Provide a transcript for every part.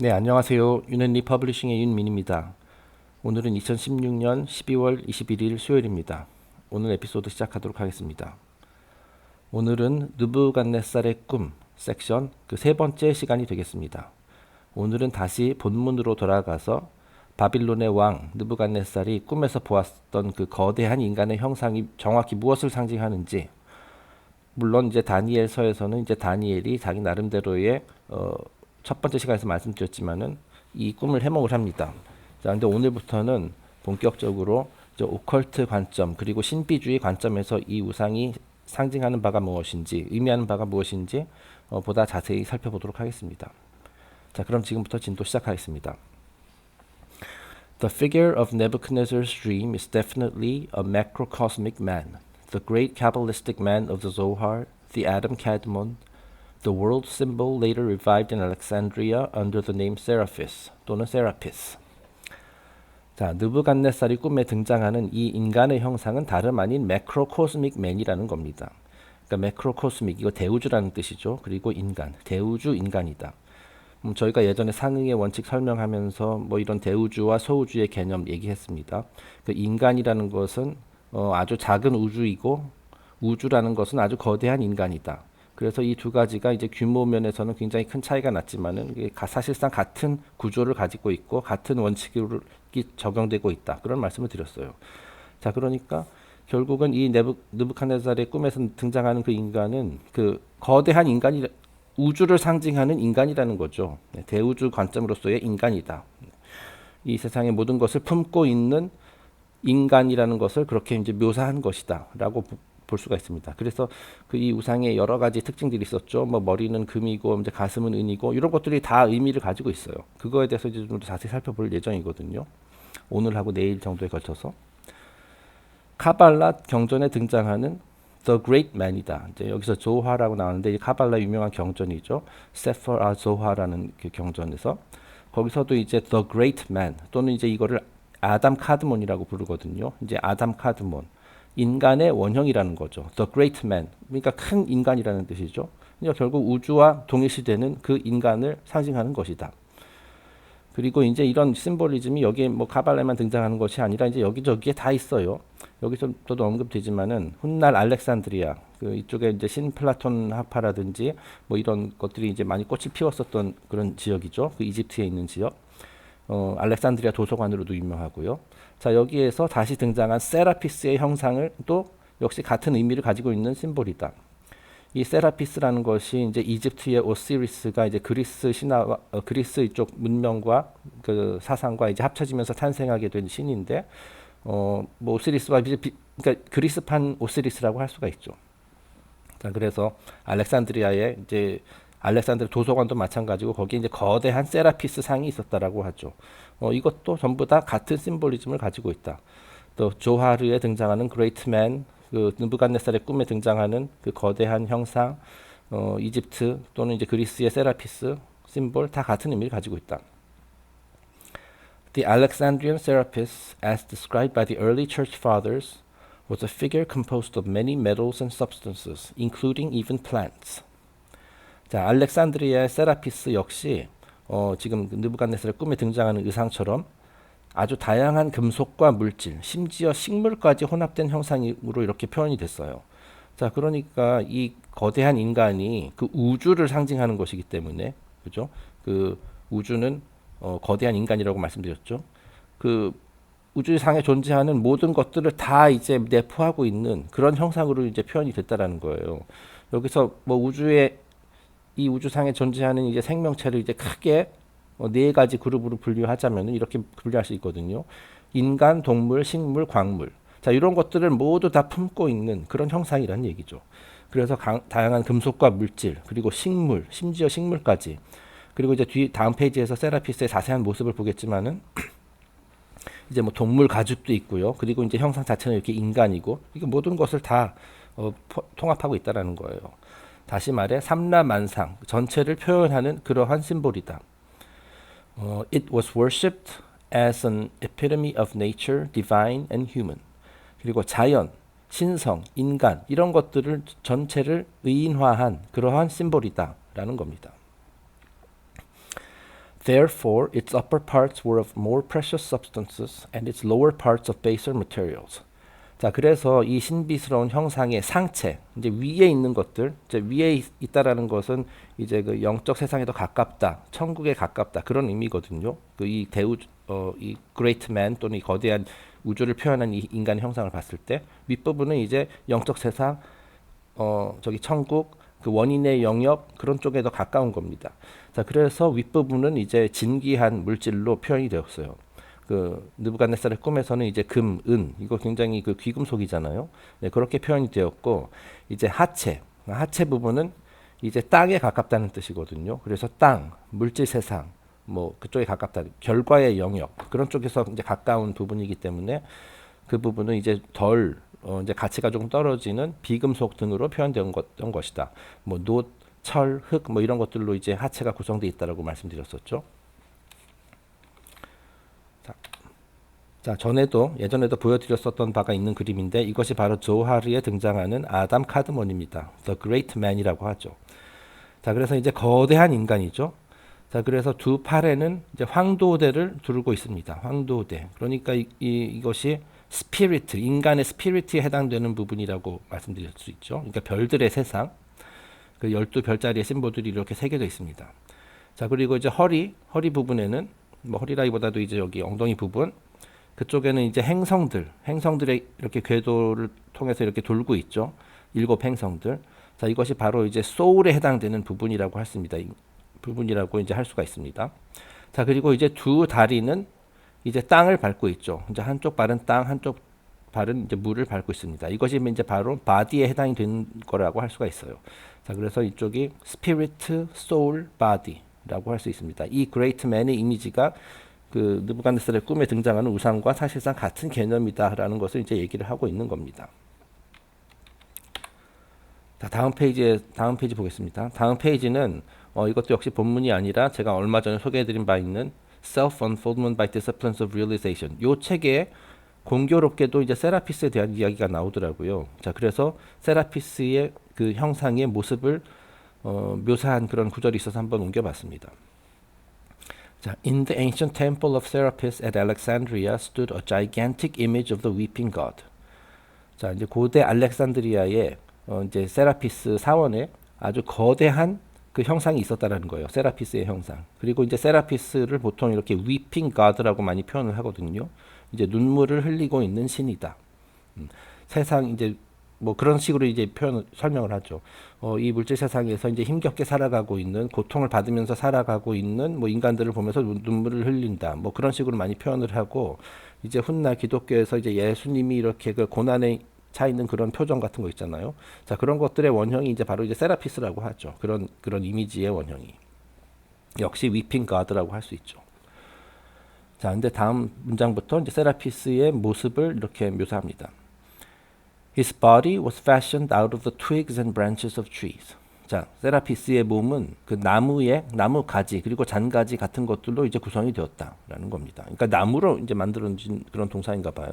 네, 안녕하세요. 윤앤리 퍼블리싱의 윤민입니다. 오늘은 2016년 12월 21일 수요일입니다. 오늘 에피소드 시작하도록 하겠습니다. 오늘은 느부갓네살의 꿈 섹션 그 세 번째 시간이 되겠습니다. 오늘은 다시 본문으로 돌아가서 바빌론의 왕 느부갓네살이 꿈에서 보았던 그 거대한 인간의 형상이 정확히 무엇을 상징하는지, 물론 이제 다니엘서에서는 이제 다니엘이 자기 나름대로의 첫 번째 시간에서 말씀드렸지만은 이 꿈을 해몽을 합니다. 자, 근데 오늘부터는 본격적으로 이제 오컬트 관점 그리고 신비주의 관점에서 이 우상이 상징하는 바가 무엇인지, 의미하는 바가 무엇인지 보다 자세히 살펴보도록 하겠습니다. 자, 그럼 지금부터 진도 시작하겠습니다. The figure of Nebuchadnezzar's dream is definitely a macrocosmic man, the great Kabbalistic man of the Zohar, the Adam Kadmon, the world symbol later revived in Alexandria under the name Seraphis 또는 Serapis. 자, 느부갓네살이 꿈에 등장하는 이 인간의 형상은 다름 아닌 매크로코스믹 맨이라는 겁니다. 그러니까 매크로코스믹 이거 대우주라는 뜻이죠. 그리고 인간, 대우주 인간이다. 저희가 예전에 상응의 원칙 설명하면서 뭐 이런 대우주와 소우주의 개념 얘기했습니다. 그 인간이라는 것은 아주 작은 우주이고 우주라는 것은 아주 거대한 인간이다. 그래서 이 두 가지가 이제 규모 면에서는 굉장히 큰 차이가 났지만은 사실상 같은 구조를 가지고 있고 같은 원칙이 적용되고 있다. 그런 말씀을 드렸어요. 자, 그러니까 결국은 이 느부갓네살의 꿈에서 등장하는 그 인간은 그 거대한 인간이 우주를 상징하는 인간이라는 거죠. 대우주 관점으로서의 인간이다. 이 세상의 모든 것을 품고 있는 인간이라는 것을 그렇게 이제 묘사한 것이다라고 볼 수가 있습니다. 그래서 그 이 우상의 여러 가지 특징들이 있었죠. 뭐 머리는 금이고 이제 가슴은 은이고 이런 것들이 다 의미를 가지고 있어요. 그거에 대해서 이제 좀 더 자세히 살펴볼 예정이거든요. 오늘하고 내일 정도에 걸쳐서 카발라 경전에 등장하는 The Great Man이다. 이제 여기서 조화라고 나오는데 카발라 유명한 경전이죠. 세퍼 아 조화라는 그 경전에서 거기서도 이제 The Great Man 또는 이제 이거를 아담 카드몬이라고 부르거든요. 이제 아담 카드몬 인간의 원형이라는 거죠. The Great Man 그러니까 큰 인간이라는 뜻이죠. 그러니까 결국 우주와 동일시되는 그 인간을 상징하는 것이다. 그리고 이제 이런 심볼리즘이 여기에 뭐 카발레만 등장하는 것이 아니라 이제 여기저기에 다 있어요. 여기서도 언급되지만은 훗날 알렉산드리아 그 이쪽에 이제 신플라톤 학파라든지 뭐 이런 것들이 이제 많이 꽃을 피웠었던 그런 지역이죠. 그 이집트에 있는 지역. 알렉산드리아 도서관으로도 유명하고요. 자, 여기에서 다시 등장한 세라피스의 형상을 또 역시 같은 의미를 가지고 있는 심볼이다. 이 세라피스라는 것이 이제 이집트의 오시리스가 이제 그리스 신화, 그리스 이쪽 문명과 그 사상과 이제 합쳐지면서 탄생하게 된 신인데, 뭐 오시리스와 그러니까 그리스판 오시리스라고 할 수가 있죠. 자, 그래서 알렉산드리아에 이제 알렉산드리아 도서관도 마찬가지고 거기에 이제 거대한 세라피스 상이 있었다라고 하죠. 이것도 전부 다 같은 심볼리즘을 가지고 있다. 또 조하르에 등장하는 그레이트맨 그 느부갓네살의 꿈에 등장하는 그 거대한 형상, 이집트 또는 이제 그리스의 세라피스 심볼 다 같은 의미를 가지고 있다. The Alexandrian Serapis, as described by the early church fathers, was a figure composed of many metals and substances, including even plants. 자, 알렉산드리아의 세라피스 역시 지금 느부갓네살의 꿈에 등장하는 의상처럼 아주 다양한 금속과 물질, 심지어 식물까지 혼합된 형상으로 이렇게 표현이 됐어요. 자, 그러니까 이 거대한 인간이 그 우주를 상징하는 것이기 때문에, 그죠? 그 우주는 거대한 인간이라고 말씀드렸죠. 그 우주상에 존재하는 모든 것들을 다 이제 내포하고 있는 그런 형상으로 이제 표현이 됐다라는 거예요. 여기서 뭐 이 우주상에 존재하는 이제 생명체를 이제 크게 네 가지 그룹으로 분류하자면 이렇게 분류할 수 있거든요. 인간, 동물, 식물, 광물. 자, 이런 것들을 모두 다 품고 있는 그런 형상이라는 얘기죠. 그래서 다양한 금속과 물질, 그리고 식물, 심지어 식물까지. 그리고 이제 다음 페이지에서 세라피스의 자세한 모습을 보겠지만은 이제 뭐 동물 가죽도 있고요. 그리고 이제 형상 자체는 이렇게 인간이고, 이게 모든 것을 다 통합하고 있다라는 거예요. 다시 말해 삼라만상 전체를 표현하는 그러한 심볼이다. It was worshipped as an epitome of nature, divine and human. 그리고 자연, 신성, 인간 이런 것들을 전체를 의인화한 그러한 심볼이다라는 겁니다. Therefore, its upper parts were of more precious substances and its lower parts of baser materials. 자, 그래서 이 신비스러운 형상의 상체, 이제 위에 있는 것들, 이제 위에 있다라는 것은 이제 그 영적 세상에 더 가깝다, 천국에 가깝다 그런 의미거든요. 그 이 이 great man 또는 이 거대한 우주를 표현한 이 인간의 형상을 봤을 때 윗부분은 이제 영적 세상, 저기 천국, 그 원인의 영역 그런 쪽에 더 가까운 겁니다. 자, 그래서 윗부분은 이제 진귀한 물질로 표현이 되었어요. 그 느부갓네살의 꿈에서는 이제 금, 은 이거 굉장히 그 귀금속이잖아요. 네, 그렇게 표현이 되었고 이제 하체 부분은 이제 땅에 가깝다는 뜻이거든요. 그래서 땅, 물질 세상 뭐 그쪽에 가깝다, 결과의 영역 그런 쪽에서 이제 가까운 부분이기 때문에 그 부분은 이제 덜 이제 가치가 조금 떨어지는 비금속 등으로 표현된 것이다. 뭐 놋, 철, 흙 뭐 이런 것들로 이제 하체가 구성되어 있다라고 말씀드렸었죠. 자, 예전에도 보여드렸었던 바가 있는 그림인데 이것이 바로 조하르에 등장하는 아담 카드몬입니다. The Great Man이라고 하죠. 자, 그래서 이제 거대한 인간이죠. 자, 그래서 두 팔에는 이제 황도대를 두르고 있습니다. 황도대. 그러니까 이것이 스피리트, 인간의 스피리트에 해당되는 부분이라고 말씀드릴 수 있죠. 그러니까 별들의 세상, 그 12별자리의 심볼들이 이렇게 새겨져 있습니다. 자, 그리고 이제 허리 부분에는 뭐 허리라기보다도 이제 여기 엉덩이 부분, 그쪽에는 이제 행성들의 이렇게 궤도를 통해서 이렇게 돌고 있죠. 7 행성들. 자, 이것이 바로 이제 소울에 해당되는 부분이라고 이제 할 수가 있습니다. 자, 그리고 이제 두 다리는 이제 땅을 밟고 있죠. 이제 한쪽 발은 땅, 한쪽 발은 이제 물을 밟고 있습니다. 이것이 이제 바로 바디에 해당이 되는 거라고 할 수가 있어요. 자, 그래서 이쪽이 스피리트, 소울, 바디라고 할 수 있습니다. 이 그레이트 맨의 이미지가 그 느부갓네살의 꿈에 등장하는 우상과 사실상 같은 개념이다라는 것을 이제 얘기를 하고 있는 겁니다. 자, 다음 페이지 보겠습니다. 다음 페이지는 이것도 역시 본문이 아니라 제가 얼마 전에 소개해드린 바 있는 Self-Unfoldment by Disciplines of Realization. 이 책에 공교롭게도 이제 세라피스에 대한 이야기가 나오더라고요. 자, 그래서 세라피스의 그 형상의 모습을 묘사한 그런 구절이 있어서 한번 옮겨봤습니다. 자, In the ancient temple of Serapis at Alexandria stood a gigantic image of the weeping god. 자, 이제 고대 알렉산드리아의 이제 세라피스 사원에 아주 거대한 그 형상이 있었다라는 거예요. 세라피스의 형상. 그리고 이제 세라피스를 보통 이렇게 weeping god라고 많이 표현을 하거든요. 이제 눈물을 흘리고 있는 신이다. 세상 이제 뭐 그런 식으로 이제 설명을 하죠. 이 물질 세상에서 이제 힘겹게 살아가고 있는, 고통을 받으면서 살아가고 있는 뭐 인간들을 보면서 눈물을 흘린다. 뭐 그런 식으로 많이 표현을 하고, 이제 훗날 기독교에서 이제 예수님이 이렇게 그 고난에 차 있는 그런 표정 같은 거 있잖아요. 자, 그런 것들의 원형이 이제 바로 이제 세라피스라고 하죠. 그런 이미지의 원형이. 역시 위핑 가드라고 할 수 있죠. 자, 근데 다음 문장부터 이제 세라피스의 모습을 이렇게 묘사합니다. His body was fashioned out of the twigs and branches of trees. 자, 세라피스의 몸은 그 나무 가지 그리고 잔가지 같은 것들로 이제 구성이 되었다라는 겁니다. 그러니까 나무로 이제 만들어진 그런 동사인가 봐요.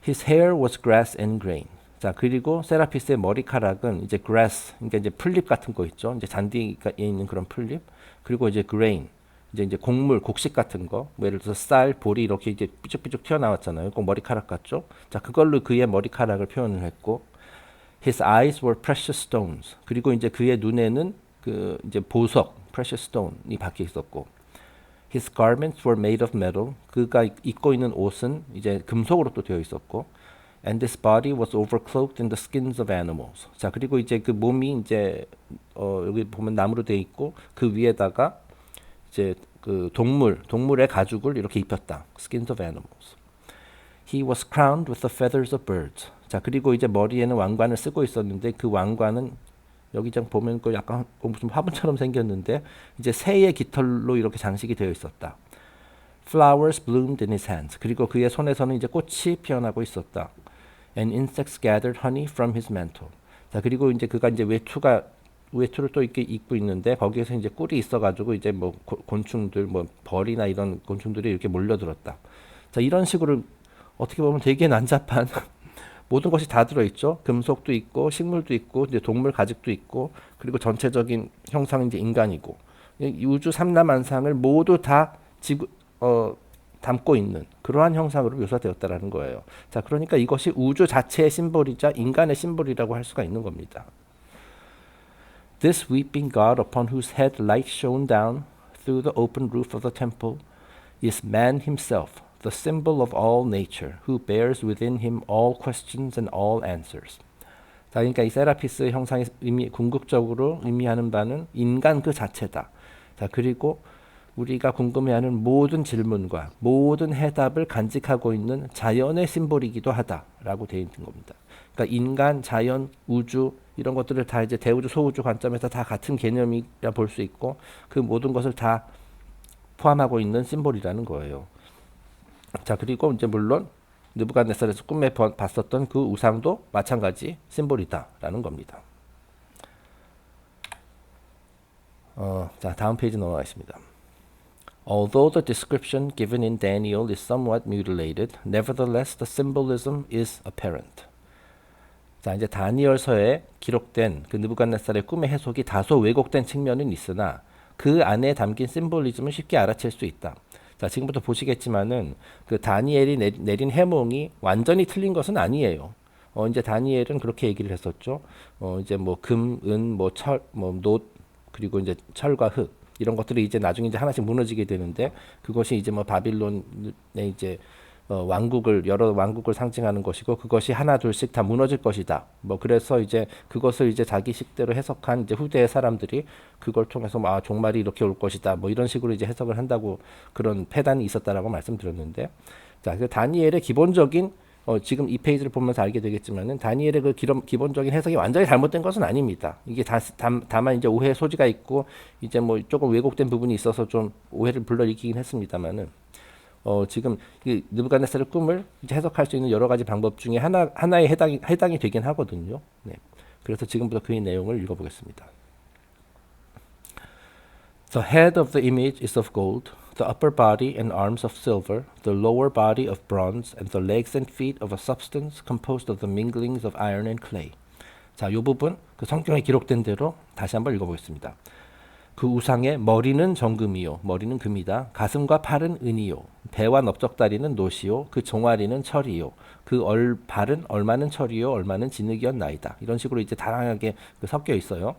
His hair was grass and grain. 자, 그리고 세라피스의 머리카락은 이제 grass, 그러니까 이제 풀잎 같은 거 있죠. 이제 잔디에 있는 그런 풀잎. 그리고 이제 grain, 이제 곡물, 곡식 같은 거, 뭐 예를 들어서 쌀, 보리 이렇게 이제 삐죽삐죽 튀어나왔잖아요. 꼭 머리카락 같죠? 자, 그걸로 그의 머리카락을 표현을 했고, his eyes were precious stones. 그리고 이제 그의 눈에는 그 이제 보석, precious stone이 박혀 있었고, his garments were made of metal. 그가 입고 있는 옷은 이제 금속으로 또 되어 있었고, and his body was overcloaked in the skins of animals. 자, 그리고 이제 그 몸이 이제 여기 보면 나무로 되어 있고 그 위에다가 이제 그 동물의 가죽을 이렇게 입혔다. Skins of animals. He was crowned with the feathers of birds. 자, 그리고 이제 머리에는 왕관을 쓰고 있었는데 그 왕관은 여기 장 보면 그 약간 무슨 화분처럼 생겼는데 이제 새의 깃털로 이렇게 장식이 되어 있었다. Flowers bloomed in his hands. 그리고 그의 손에서는 이제 꽃이 피어나고 있었다. And insects gathered honey from his mantle. 자, 그리고 이제 그가 이제 외투를 또 이렇게 입고 있는데 거기에서 이제 꿀이 있어가지고 이제 뭐 곤충들, 뭐 벌이나 이런 곤충들이 이렇게 몰려들었다. 자, 이런 식으로 어떻게 보면 되게 난잡한 모든 것이 다 들어있죠. 금속도 있고 식물도 있고 이제 동물 가죽도 있고 그리고 전체적인 형상은 이제 인간이고 이 우주 삼라만상을 모두 다 담고 있는 그러한 형상으로 묘사되었다라는 거예요. 자, 그러니까 이것이 우주 자체의 심볼이자 인간의 심볼이라고 할 수가 있는 겁니다. This weeping God upon whose head light shone down through the open roof of the temple is man himself, the symbol of all nature, who bears within him all questions and all answers. 자, 그러니까 이 세라피스의 형상이 궁극적으로 의미하는 바는 인간 그 자체다. 자, 그리고 우리가 궁금해하는 모든 질문과 모든 해답을 간직하고 있는 자연의 심볼이기도 하다라고 되어 있는 겁니다. 그러니까 인간, 자연, 우주 이런 것들을 다 이제 대우주, 소우주 관점에서 다 같은 개념이라 볼 수 있고 그 모든 것을 다 포함하고 있는 심볼이라는 거예요. 자, 그리고 이제 물론 느부갓네살에서 꿈에 봤었던 그 우상도 마찬가지 심볼이다라는 겁니다. 자, 다음 페이지 넘어가겠습니다. Although the description given in Daniel is somewhat mutilated, nevertheless the symbolism is apparent. 자, 이제 다니엘서에 기록된 그 느부갓네살의 꿈의 해석이 다소 왜곡된 측면은 있으나 그 안에 담긴 심볼리즘은 쉽게 알아챌 수 있다. 자, 지금부터 보시겠지만은 그 다니엘이 내린 해몽이 완전히 틀린 것은 아니에요. 이제 다니엘은 그렇게 얘기를 했었죠. 이제 뭐 금, 은, 뭐 철, 뭐 놋, 그리고 이제 철과 흙 이런 것들이 이제 나중에 이제 하나씩 무너지게 되는데 그것이 이제 뭐 바빌론의 이제 왕국을 여러 왕국을 상징하는 것이고 그것이 하나 둘씩 다 무너질 것이다. 뭐 그래서 이제 그것을 이제 자기식대로 해석한 이제 후대의 사람들이 그걸 통해서 아 종말이 이렇게 올 것이다. 뭐 이런 식으로 이제 해석을 한다고 그런 패단이 있었다라고 말씀드렸는데 자, 그 다니엘의 기본적인 지금 이 페이지를 보면서 알게 되겠지만은 다니엘의 그 기본적인 해석이 완전히 잘못된 것은 아닙니다. 이게 다만 이제 오해의 소지가 있고 이제 뭐 조금 왜곡된 부분이 있어서 좀 오해를 불러일으키긴 했습니다만은 지금 이 느부갓네살의 꿈을 이제 해석할 수 있는 여러 가지 방법 중에 하나에 해당이 되긴 하거든요. 네. 그래서 지금부터 그 내용을 읽어보겠습니다. The head of the image is of gold, the upper body and arms of silver, the lower body of bronze, and the legs and feet of a substance composed of the minglings of iron and clay. 자, 이 부분 그 성경에 기록된 대로 다시 한번 읽어보겠습니다. 그 우상의 머리는 정금이요, 머리는 금이다. 가슴과 팔은 은이요, 배와 넓적다리는 노시요, 그 종아리는 철이요, 그 발은 얼마는 철이요, 얼마는 진흙이었나이다. 이런 식으로 이제 다양하게 섞여 있어요.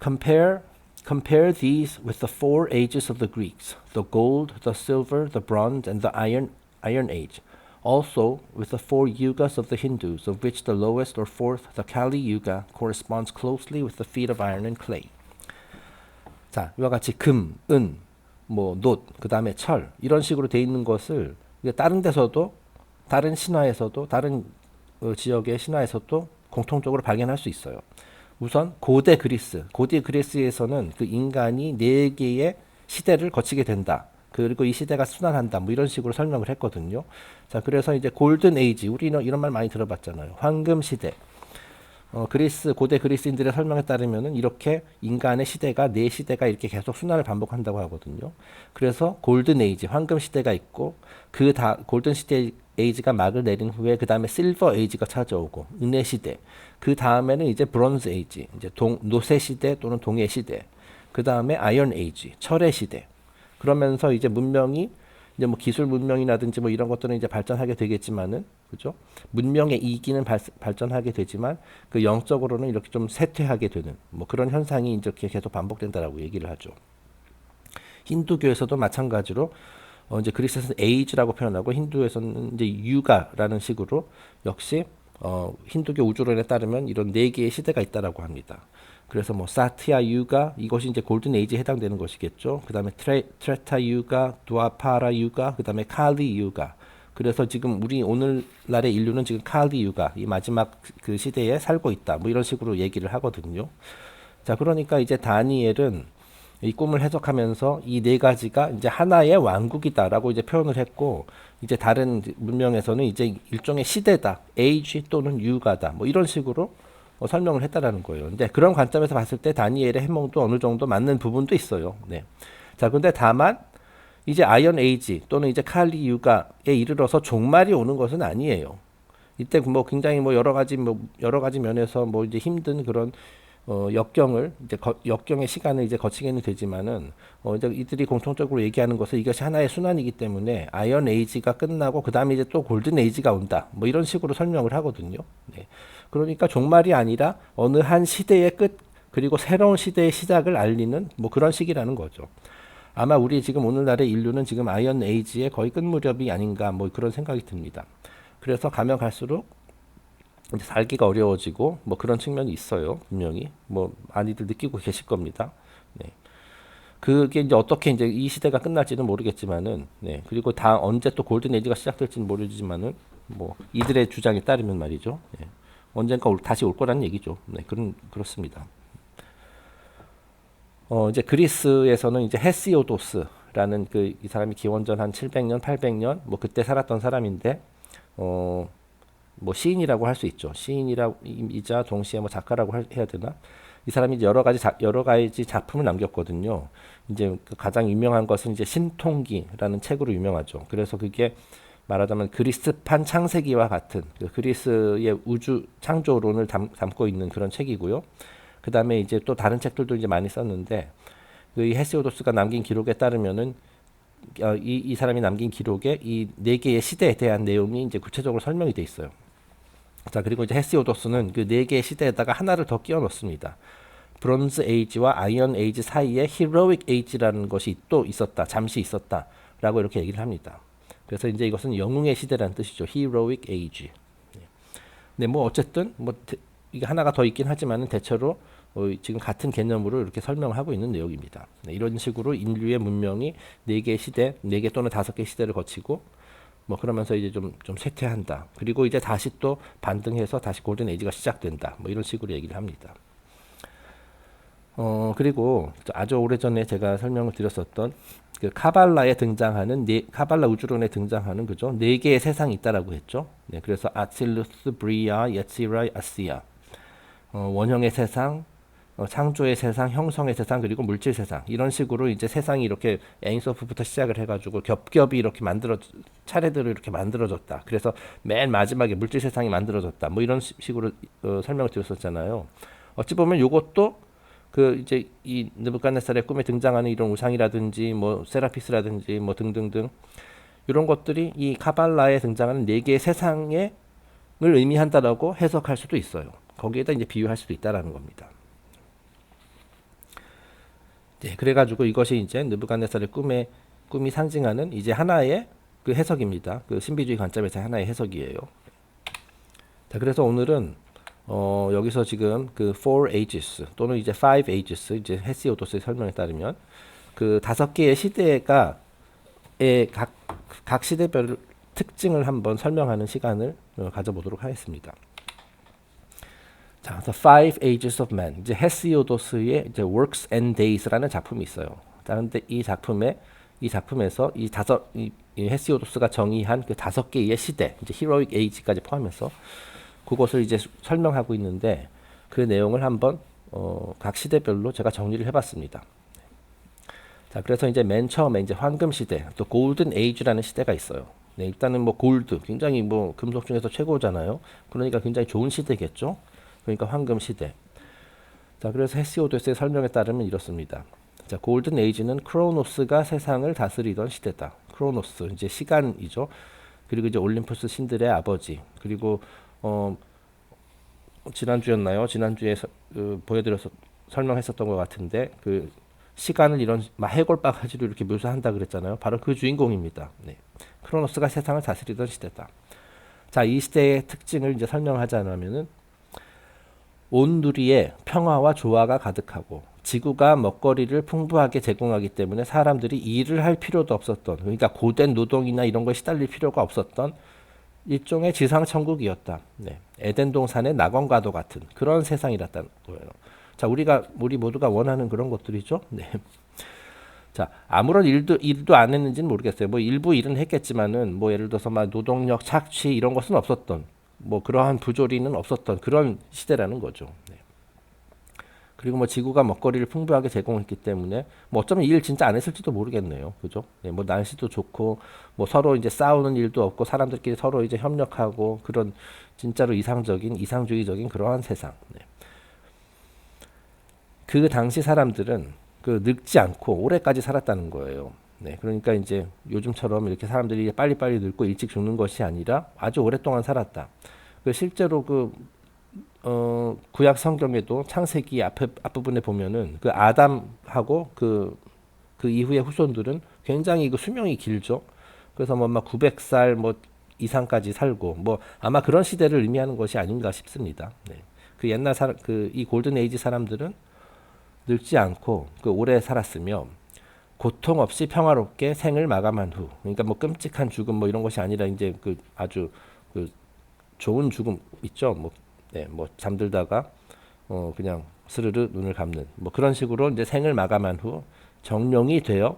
Compare these with the four ages of the Greeks, the gold, the silver, the bronze, and the iron age. Also with the four yugas of the Hindus, of which the lowest or fourth, the Kali Yuga, corresponds closely with the feet of iron and clay. 자, 이와 같이 금, 은, 뭐 놋, 그 다음에 철 이런 식으로 돼 있는 것을 다른 데서도 다른 신화에서도 다른 지역의 신화에서도 공통적으로 발견할 수 있어요. 우선 고대 그리스에서는 그 인간이 네 개의 시대를 거치게 된다. 그리고 이 시대가 순환한다. 뭐 이런 식으로 설명을 했거든요. 자, 그래서 이제 골든 에이지, 우리는 이런 말 많이 들어봤잖아요. 황금 시대. 고대 그리스인들의 설명에 따르면은 이렇게 인간의 시대가 네 시대가 이렇게 계속 순환을 반복한다고 하거든요. 그래서 골든 에이지, 황금 시대가 있고 골든 시대 에이지가 막을 내린 후에 그 다음에 실버 에이지가 찾아오고 은의 시대, 그 다음에는 이제 브론즈 에이지, 이제 노쇠 시대 또는 동해 시대, 그 다음에 아이언 에이지, 철의 시대. 그러면서 이제 문명이 이제 뭐 기술 문명이라든지 뭐 이런 것들은 이제 발전하게 되겠지만은, 그죠? 문명의 이기는 발전하게 되지만 그 영적으로는 이렇게 좀 쇠퇴하게 되는 뭐 그런 현상이 이렇게 계속 반복된다라고 얘기를 하죠. 힌두교에서도 마찬가지로 이제 그리스에서는 에이지라고 표현하고 힌두에서는 이제 유가라는 식으로 역시 힌두교 우주론에 따르면 이런 네 개의 시대가 있다라고 합니다. 그래서 뭐 사티아 유가 이것이 이제 골든 에이지에 해당되는 것이겠죠. 그다음에 트레타 유가, 두아파라 유가, 그다음에 칼리 유가. 그래서 지금 우리 오늘날의 인류는 지금 칼리 유가 이 마지막 그 시대에 살고 있다. 뭐 이런 식으로 얘기를 하거든요. 자, 그러니까 이제 다니엘은 이 꿈을 해석하면서 이 네 가지가 이제 하나의 왕국이다라고 이제 표현을 했고, 이제 다른 문명에서는 이제 일종의 시대다, 에이지 또는 유가다, 뭐 이런 식으로 설명을 했다라는 거예요. 근데 그런 관점에서 봤을 때 다니엘의 해몽도 어느 정도 맞는 부분도 있어요. 네. 자, 근데 다만 이제 아이언 에이지 또는 이제 칼리 유가에 이르러서 종말이 오는 것은 아니에요. 이때 뭐 굉장히 뭐 여러 가지 면에서 뭐 이제 힘든 그런 역경을 이제 역경의 시간을 이제 거치게는 되지만은 이제 이들이 공통적으로 얘기하는 것은 이것이 하나의 순환이기 때문에 아이언 에이지가 끝나고 그 다음에 이제 또 골든 에이지가 온다. 뭐 이런 식으로 설명을 하거든요. 네. 그러니까 종말이 아니라 어느 한 시대의 끝 그리고 새로운 시대의 시작을 알리는 뭐 그런 시기라는 거죠. 아마 우리 지금 오늘날의 인류는 지금 아이언 에이지의 거의 끝 무렵이 아닌가 뭐 그런 생각이 듭니다. 그래서 가면 갈수록 이제 살기가 어려워지고 뭐 그런 측면이 있어요. 분명히 뭐 많이들 느끼고 계실 겁니다. 네. 그게 이제 어떻게 이제 이 시대가 끝날지는 모르겠지만은 네. 그리고 다 언제 또 골든 에이지가 시작될지는 모르지만은 뭐 이들의 주장에 따르면 말이죠. 네. 언젠가 다시 올 거라는 얘기죠. 네. 그렇습니다. 이제 그리스에서는 이제 헤시오도스라는 그 이 사람이 기원전 한 700년, 800년 뭐 그때 살았던 사람인데 뭐 시인이라고 할 수 있죠. 시인이자 동시에 뭐 작가라고 해야 되나? 이 사람이 이제 여러 가지 작품을 남겼거든요. 이제 그 가장 유명한 것은 이제 신통기라는 책으로 유명하죠. 그래서 그게 말하자면 그리스판 창세기와 같은 그 그리스의 우주 창조론을 담고 있는 그런 책이고요. 그 다음에 이제 또 다른 책들도 이제 많이 썼는데 그 헤시오도스가 남긴 기록에 따르면은 이 사람이 남긴 기록에 이 네 개의 시대에 대한 내용이 이제 구체적으로 설명이 돼 있어요. 자, 그리고 이제 헤시오도스는 그 네 개의 시대에다가 하나를 더 끼워 넣습니다. 브론즈 에이지와 아이언 에이지 사이에 히로익 에이지라는 것이 또 있었다. 잠시 있었다라고 이렇게 얘기를 합니다. 그래서 이제 이것은 영웅의 시대라는 뜻이죠. 히로익 에이지. 네, 뭐 어쨌든 뭐 이게 하나가 더 있긴 하지만은 대체로 지금 같은 개념으로 이렇게 설명하고 있는 내용입니다. 네, 이런 식으로 인류의 문명이 4개의 시대, 4개 또는 5개의 시대를 거치고 뭐 그러면서 이제 좀 쇠퇴한다. 그리고 이제 다시 또 반등해서 다시 골든 에이지가 시작된다. 뭐 이런 식으로 얘기를 합니다. 그리고 아주 오래전에 제가 설명을 드렸었던 그 카발라에 등장하는 카발라 우주론에 등장하는 그죠? 4개의 세상이 있다라고 했죠. 네, 그래서 아칠루스, 브리아, 예치라, 아시아. 원형의 세상, 창조의 세상, 형성의 세상, 그리고 물질 세상 이런 식으로 이제 세상이 이렇게 에인소프부터 시작을 해가지고 겹겹이 이렇게 차례대로 이렇게 만들어졌다. 그래서 맨 마지막에 물질 세상이 만들어졌다. 뭐 이런 식으로 설명을 드렸었잖아요. 어찌 보면 이것도 그 이제 이 느부갓네살의 꿈에 등장하는 이런 우상이라든지 뭐 세라피스라든지 뭐 등등등 이런 것들이 이 카발라에 등장하는 4개의 세상을 의미한다라고 해석할 수도 있어요. 거기에다 이제 비유할 수도 있다라는 겁니다. 네, 그래가지고 이것이 이제 느부갓네살의 꿈이 상징하는 이제 하나의 그 해석입니다. 그 신비주의 관점에서 하나의 해석이에요. 자, 그래서 오늘은 여기서 지금 그 4 ages 또는 이제 5 ages 이제 헤시오도스의 설명에 따르면 그 5개의 시대가 각 시대별 특징을 한번 설명하는 시간을 가져보도록 하겠습니다. 자, The Five Ages of Man. 이제 헤시오도스의 이제 Works and Days라는 작품이 있어요. 그런데 이 작품에서 이 헤시오도스가 정의한 그 5개의 시대, 이제 히로익 에이지까지 포함해서 그것을 이제 설명하고 있는데 그 내용을 한번 각 시대별로 제가 정리를 해봤습니다. 자, 그래서 이제 맨 처음에 이제 황금 시대, 또 골든 에이지라는 시대가 있어요. 네, 일단은 뭐 골드, 굉장히 뭐 금속 중에서 최고잖아요. 그러니까 굉장히 좋은 시대겠죠. 그러니까 황금 시대. 자, 그래서 헤시오도스의 설명에 따르면 이렇습니다. 자, 골든 에이지는 크로노스가 세상을 다스리던 시대다. 크로노스, 이제 시간이죠. 그리고 이제 올림푸스 신들의 아버지. 그리고 지난주였나요? 지난주에 설명했었던 것 같은데 그 시간을 이런 해골바가지로 이렇게 묘사한다 그랬잖아요. 바로 그 주인공입니다. 네. 크로노스가 세상을 다스리던 시대다. 자, 이 시대의 특징을 이제 설명하자면은 온 누리에 평화와 조화가 가득하고 지구가 먹거리를 풍부하게 제공하기 때문에 사람들이 일을 할 필요도 없었던, 그러니까 고된 노동이나 이런 거에 시달릴 필요가 없었던 일종의 지상천국이었다. 네. 에덴 동산의 낙원과도 같은 그런 세상이었다는 거예요. 자, 우리 모두가 원하는 그런 것들이죠. 네. 자, 아무런 일도 안 했는지는 모르겠어요. 뭐 일부 일은 했겠지만은 뭐 예를 들어서 막 노동력 착취 이런 것은 없었던, 뭐 그러한 부조리는 없었던 그런 시대라는 거죠. 네. 그리고 뭐 지구가 먹거리를 풍부하게 제공했기 때문에 뭐 어쩌면 일 진짜 안 했을지도 모르겠네요. 그죠? 네, 뭐 날씨도 좋고 뭐 서로 이제 싸우는 일도 없고 사람들끼리 서로 이제 협력하고 그런 진짜로 이상주의적인 그러한 세상. 네. 그 당시 사람들은 그 늙지 않고 오래까지 살았다는 거예요. 네, 그러니까 이제 요즘처럼 이렇게 사람들이 빨리빨리 늙고 일찍 죽는 것이 아니라 아주 오랫동안 살았다. 그 실제로 구약 성경에도 창세기 앞부분에 보면은 그 아담하고 그 이후의 후손들은 굉장히 그 수명이 길죠. 그래서 뭐 막 900살 뭐 이상까지 살고 뭐 아마 그런 시대를 의미하는 것이 아닌가 싶습니다. 네. 그 옛날 이 골든 에이지 사람들은 늙지 않고 그 오래 살았으며 고통 없이 평화롭게 생을 마감한 후, 그러니까 뭐 끔찍한 죽음 뭐 이런 것이 아니라 이제 그 아주 그 좋은 죽음 있죠. 뭐, 네, 뭐 잠들다가 그냥 스르르 눈을 감는 뭐 그런 식으로 이제 생을 마감한 후 정령이 되어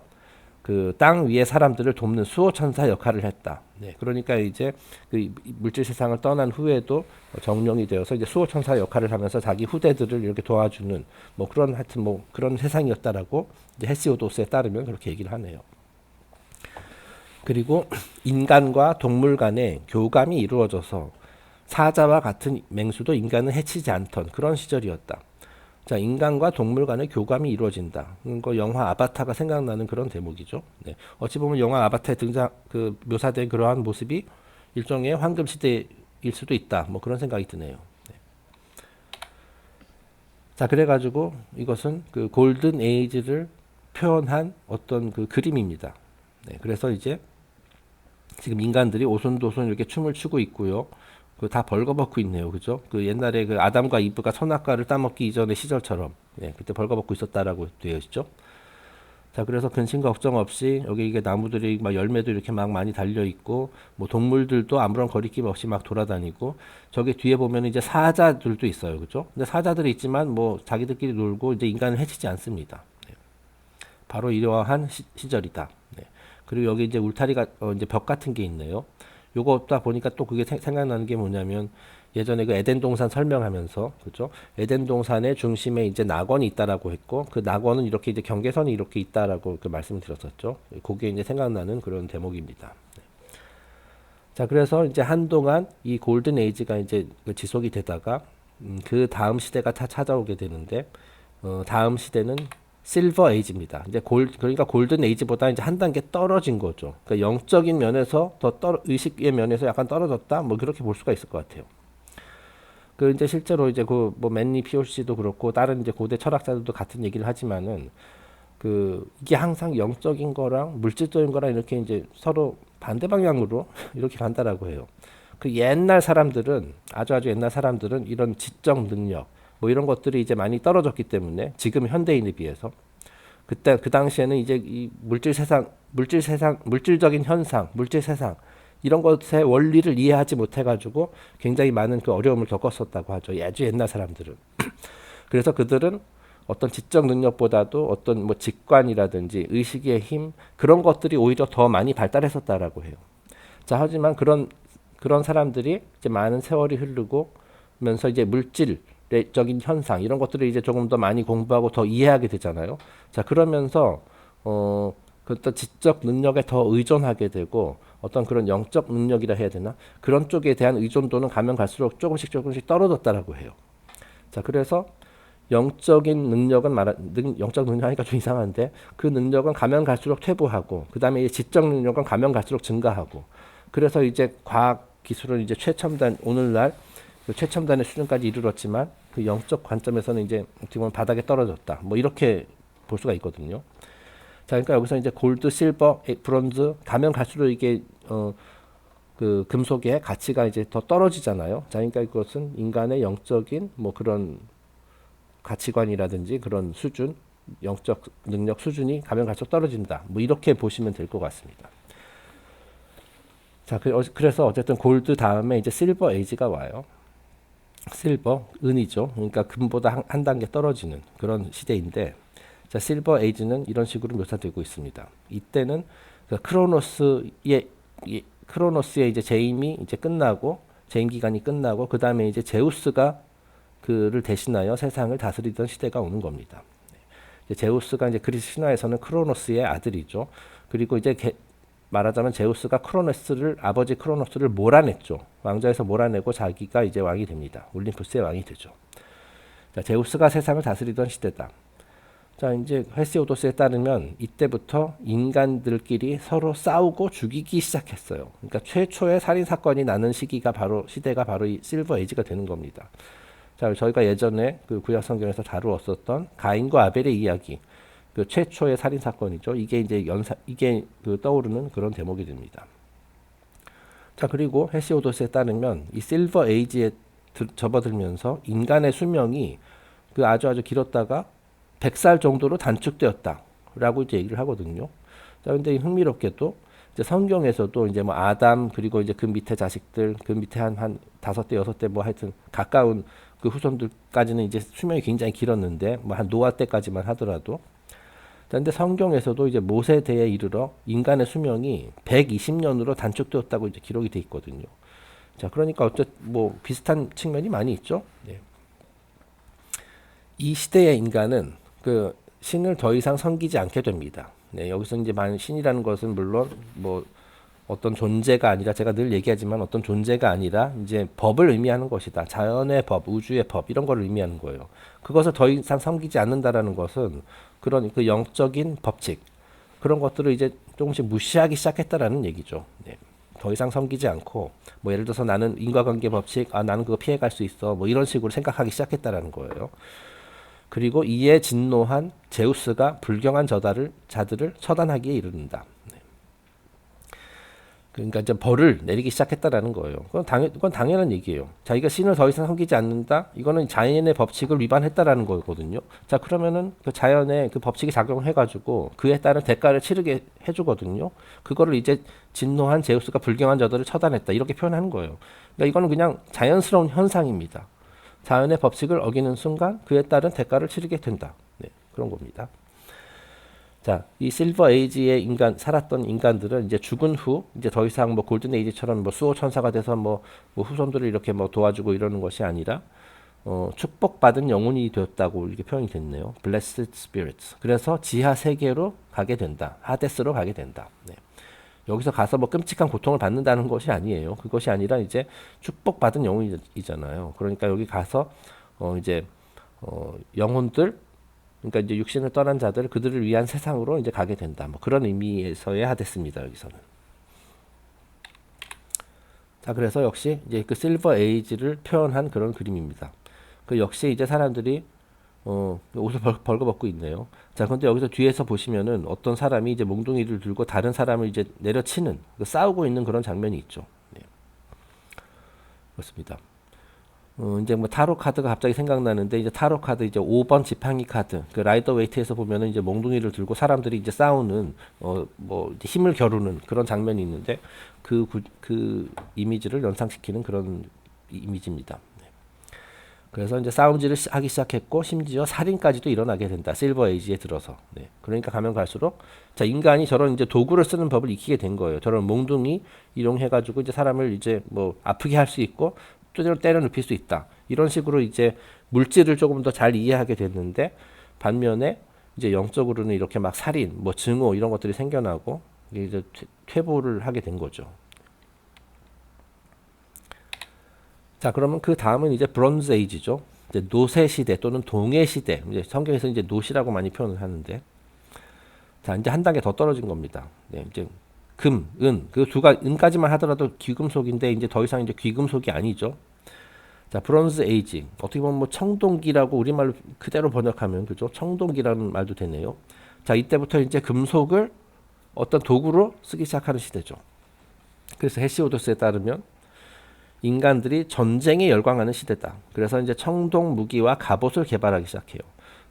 그 땅 위의 사람들을 돕는 수호천사 역할을 했다. 네, 그러니까 이제 그 물질 세상을 떠난 후에도 정령이 되어서 이제 수호천사 역할을 하면서 자기 후대들을 이렇게 도와주는 뭐 그런 하여튼 뭐 그런 세상이었다라고 이제 헤시오도스에 따르면 그렇게 얘기를 하네요. 그리고 인간과 동물 간의 교감이 이루어져서 사자와 같은 맹수도 인간을 해치지 않던 그런 시절이었다. 자, 인간과 동물 간의 교감이 이루어진다. 그 영화 아바타가 생각나는 그런 대목이죠. 네. 어찌 보면 영화 아바타에 묘사된 그러한 모습이 일종의 황금 시대일 수도 있다. 뭐 그런 생각이 드네요. 네. 자, 그래가지고 이것은 그 골든 에이지를 표현한 어떤 그 그림입니다. 네. 그래서 이제 지금 인간들이 오손도손 이렇게 춤을 추고 있고요. 그 다 벌거벗고 있네요, 그죠? 그 옛날에 그 아담과 이브가 선악과를 따먹기 이전의 시절처럼, 예, 그때 벌거벗고 있었다라고 되어 있죠. 자, 그래서 근심 걱정 없이 여기 이게 나무들이 막 열매도 이렇게 막 많이 달려 있고, 뭐 동물들도 아무런 거리낌 없이 막 돌아다니고, 저기 뒤에 보면 이제 사자들도 있어요, 그죠? 근데 사자들이 있지만 뭐 자기들끼리 놀고 이제 인간을 해치지 않습니다. 네. 바로 이러한 시절이다. 네. 그리고 여기 이제 울타리가 이제 벽 같은 게 있네요. 요거 없다 보니까 또 그게 생각나는 게 뭐냐면 예전에 그 에덴 동산 설명하면서 그죠? 에덴 동산의 중심에 이제 낙원이 있다라고 했고 그 낙원은 이렇게 이제 경계선이 이렇게 있다라고 그 말씀을 드렸었죠. 그게 이제 생각나는 그런 대목입니다. 자, 그래서 이제 한동안 이 골든 에이지가 이제 지속이 되다가 그 다음 시대가 다 찾아오게 되는데 다음 시대는 실버 에이지입니다. 이제 그러니까 골든 에이지보다 이제 한 단계 떨어진 거죠. 그러니까 영적인 면에서 의식의 면에서 약간 떨어졌다. 뭐 그렇게 볼 수가 있을 것 같아요. 그 이제 실제로 이제 그 뭐 맨니 피오시도 그렇고 다른 이제 고대 철학자들도 같은 얘기를 하지만은 그 이게 항상 영적인 거랑 물질적인 거랑 이렇게 이제 서로 반대 방향으로 이렇게 간다라고 해요. 그 옛날 사람들은 아주 옛날 사람들은 이런 지적 능력 뭐 이런 것들이 이제 많이 떨어졌기 때문에 지금 현대인에 비해서 그때 그 당시에는 이제 이 물질적인 현상, 물질 세상 이런 것의 원리를 이해하지 못해가지고 굉장히 많은 그 어려움을 겪었었다고 하죠. 아주 옛날 사람들은. 그래서 그들은 어떤 지적 능력보다도 어떤 뭐 직관이라든지 의식의 힘 그런 것들이 오히려 더 많이 발달했었다라고 해요. 자, 하지만 그런 사람들이 이제 많은 세월이 흐르고면서 이제 물질적인 현상 이런 것들을 이제 조금 더 많이 공부하고 더 이해하게 되잖아요. 자, 그러면서 그 어떤 지적 능력에 더 의존하게 되고 어떤 그런 영적 능력이라 해야 되나 그런 쪽에 대한 의존도는 가면 갈수록 조금씩 떨어졌다라고 해요. 자, 그래서 영적인 능력은 영적 능력 하니까 좀 이상한데 그 능력은 가면 갈수록 퇴보하고 그 다음에 지적 능력은 가면 갈수록 증가하고 그래서 이제 과학 기술은 이제 최첨단 오늘날 그 최첨단의 수준까지 이르렀지만 그 영적 관점에서는 이제 어떻게 보면 바닥에 떨어졌다. 뭐 이렇게 볼 수가 있거든요. 자, 그러니까 여기서 이제 골드, 실버, 브론즈 가면 갈수록 이게 그 금속의 가치가 이제 더 떨어지잖아요. 자, 그러니까 이것은 인간의 영적인 뭐 그런 가치관이라든지 그런 수준, 영적 능력 수준이 가면 갈수록 떨어진다. 뭐 이렇게 보시면 될 것 같습니다. 자, 그래서 어쨌든 골드 다음에 이제 실버 에이지가 와요. 실버, 은이죠. 그러니까 금보다 한 단계 떨어지는 그런 시대인데, 자, 실버 에이지는 이런 식으로 묘사되고 있습니다. 이때는 그 크로노스의 이제 재임이 이제 끝나고 재임 기간이 끝나고 그 다음에 이제 제우스가 그를 대신하여 세상을 다스리던 시대가 오는 겁니다. 이제 제우스가 이제 그리스 신화에서는 크로노스의 아들이죠. 그리고 이제 말하자면 제우스가 아버지 크로노스를 몰아냈죠. 왕좌에서 몰아내고 자기가 이제 왕이 됩니다. 올림푸스의 왕이 되죠. 제우스가 세상을 다스리던 시대다. 자, 이제 헤시오도스에 따르면 이때부터 인간들끼리 서로 싸우고 죽이기 시작했어요. 그러니까 최초의 살인 사건이 나는 시기가 시대가 바로 이 실버 에이지가 되는 겁니다. 자, 저희가 예전에 그 구약 성경에서 다루었었던 가인과 아벨의 이야기, 그 최초의 살인 사건이죠. 이게 이제 이게 그 떠오르는 그런 대목이 됩니다. 자, 그리고 헤시오도스에 따르면 이 실버 에이지에 접어들면서 인간의 수명이 그 아주 길었다가 100살 정도로 단축되었다라고 이제 얘기를 하거든요. 자, 근데 흥미롭게도 이제 성경에서도 이제 뭐 아담 그리고 이제 그 밑에 자식들 그 밑에 한 5대 6대 뭐 하여튼 가까운 그 후손들까지는 이제 수명이 굉장히 길었는데 뭐 한 노아 때까지만 하더라도 그런데 성경에서도 이제 모세대에 이르러 인간의 수명이 120년으로 단축되었다고 이제 기록이 돼 있거든요. 자, 그러니까 뭐 비슷한 측면이 많이 있죠. 네. 이 시대의 인간은 그 신을 더 이상 섬기지 않게 됩니다. 네, 여기서 이제 신이라는 것은 물론 뭐 어떤 존재가 아니라 제가 늘 얘기하지만 어떤 존재가 아니라 이제 법을 의미하는 것이다. 자연의 법, 우주의 법 이런 걸 의미하는 거예요. 그것을 더 이상 섬기지 않는다라는 것은 그런 그 영적인 법칙 그런 것들을 이제 조금씩 무시하기 시작했다라는 얘기죠. 네. 더 이상 섬기지 않고 뭐 예를 들어서 나는 인과관계 법칙, 나는 그거 피해갈 수 있어, 뭐 이런 식으로 생각하기 시작했다라는 거예요. 그리고 이에 진노한 제우스가 불경한 자들을 처단하기에 이르는다. 그러니까 이제 벌을 내리기 시작했다라는 거예요. 그건 당연한 얘기예요. 자기가 신을 더 이상 섬기지 않는다. 이거는 자연의 법칙을 위반했다라는 거거든요. 자, 그러면은 그 자연의 그 법칙이 작용해가지고 그에 따른 대가를 치르게 해주거든요. 그거를 이제 진노한 제우스가 불경한 자들을 처단했다. 이렇게 표현하는 거예요. 그러니까 이거는 그냥 자연스러운 현상입니다. 자연의 법칙을 어기는 순간 그에 따른 대가를 치르게 된다. 네, 그런 겁니다. 자, 이 실버 에이지의 살았던 인간들은 이제 죽은 후 이제 더 이상 뭐 골든 에이지처럼 뭐 수호 천사가 돼서 뭐 후손들을 이렇게 뭐 도와주고 이러는 것이 아니라 축복받은 영혼이 되었다고 이렇게 표현이 됐네요. Blessed spirits. 그래서 지하 세계로 가게 된다. 하데스로 가게 된다. 네. 여기서 가서 뭐 끔찍한 고통을 받는다는 것이 아니에요. 그것이 아니라 이제 축복받은 영혼이잖아요. 그러니까 여기 가서 이제 영혼들 그러니까 이제 육신을 떠난 자들 그들을 위한 세상으로 이제 가게 된다. 뭐 그런 의미에서의 하데스입니다. 여기서는. 자, 그래서 역시 이제 그 실버 에이지를 표현한 그런 그림입니다. 그 역시 이제 사람들이 옷을 벌거벗고 있네요. 자, 그런데 여기서 뒤에서 보시면은 어떤 사람이 이제 몽둥이를 들고 다른 사람을 이제 내려치는 싸우고 있는 그런 장면이 있죠. 네. 그렇습니다. 이제 뭐 타로 카드가 갑자기 생각나는데 이제 타로 카드 이제 5번 지팡이 카드 그 라이더 웨이트에서 보면은 이제 몽둥이를 들고 사람들이 이제 싸우는 뭐 힘을 겨루는 그런 장면이 있는데 그 이미지를 연상시키는 그런 이미지입니다. 네. 그래서 이제 싸움질을 하기 시작했고 심지어 살인까지도 일어나게 된다. 실버 에이지에 들어서. 네. 그러니까 가면 갈수록 자, 인간이 저런 이제 도구를 쓰는 법을 익히게 된 거예요. 저런 몽둥이 이용해 가지고 이제 사람을 이제 뭐 아프게 할 수 있고 때려 눕힐 수 있다. 이런 식으로 이제 물질을 조금 더 잘 이해하게 됐는데 반면에 이제 영적으로는 이렇게 막 살인, 뭐 증오 이런 것들이 생겨나고 이제 퇴보를 하게 된 거죠. 자, 그러면 그 다음은 이제 브론즈 에이지죠. 이제 노새 시대 또는 동해 시대. 이제 성경에서 이제 노시라고 많이 표현을 하는데, 자, 이제 한 단계 더 떨어진 겁니다. 네, 이제 금, 은, 은까지만 하더라도 귀금속인데 이제 더 이상 이제 귀금속이 아니죠. 자, 브론즈 에이지. 어떻게 보면 뭐 청동기라고 우리말로 그대로 번역하면 그죠? 청동기라는 말도 되네요. 자, 이때부터 이제 금속을 어떤 도구로 쓰기 시작하는 시대죠. 그래서 헤시오도스에 따르면 인간들이 전쟁에 열광하는 시대다. 그래서 이제 청동 무기와 갑옷을 개발하기 시작해요.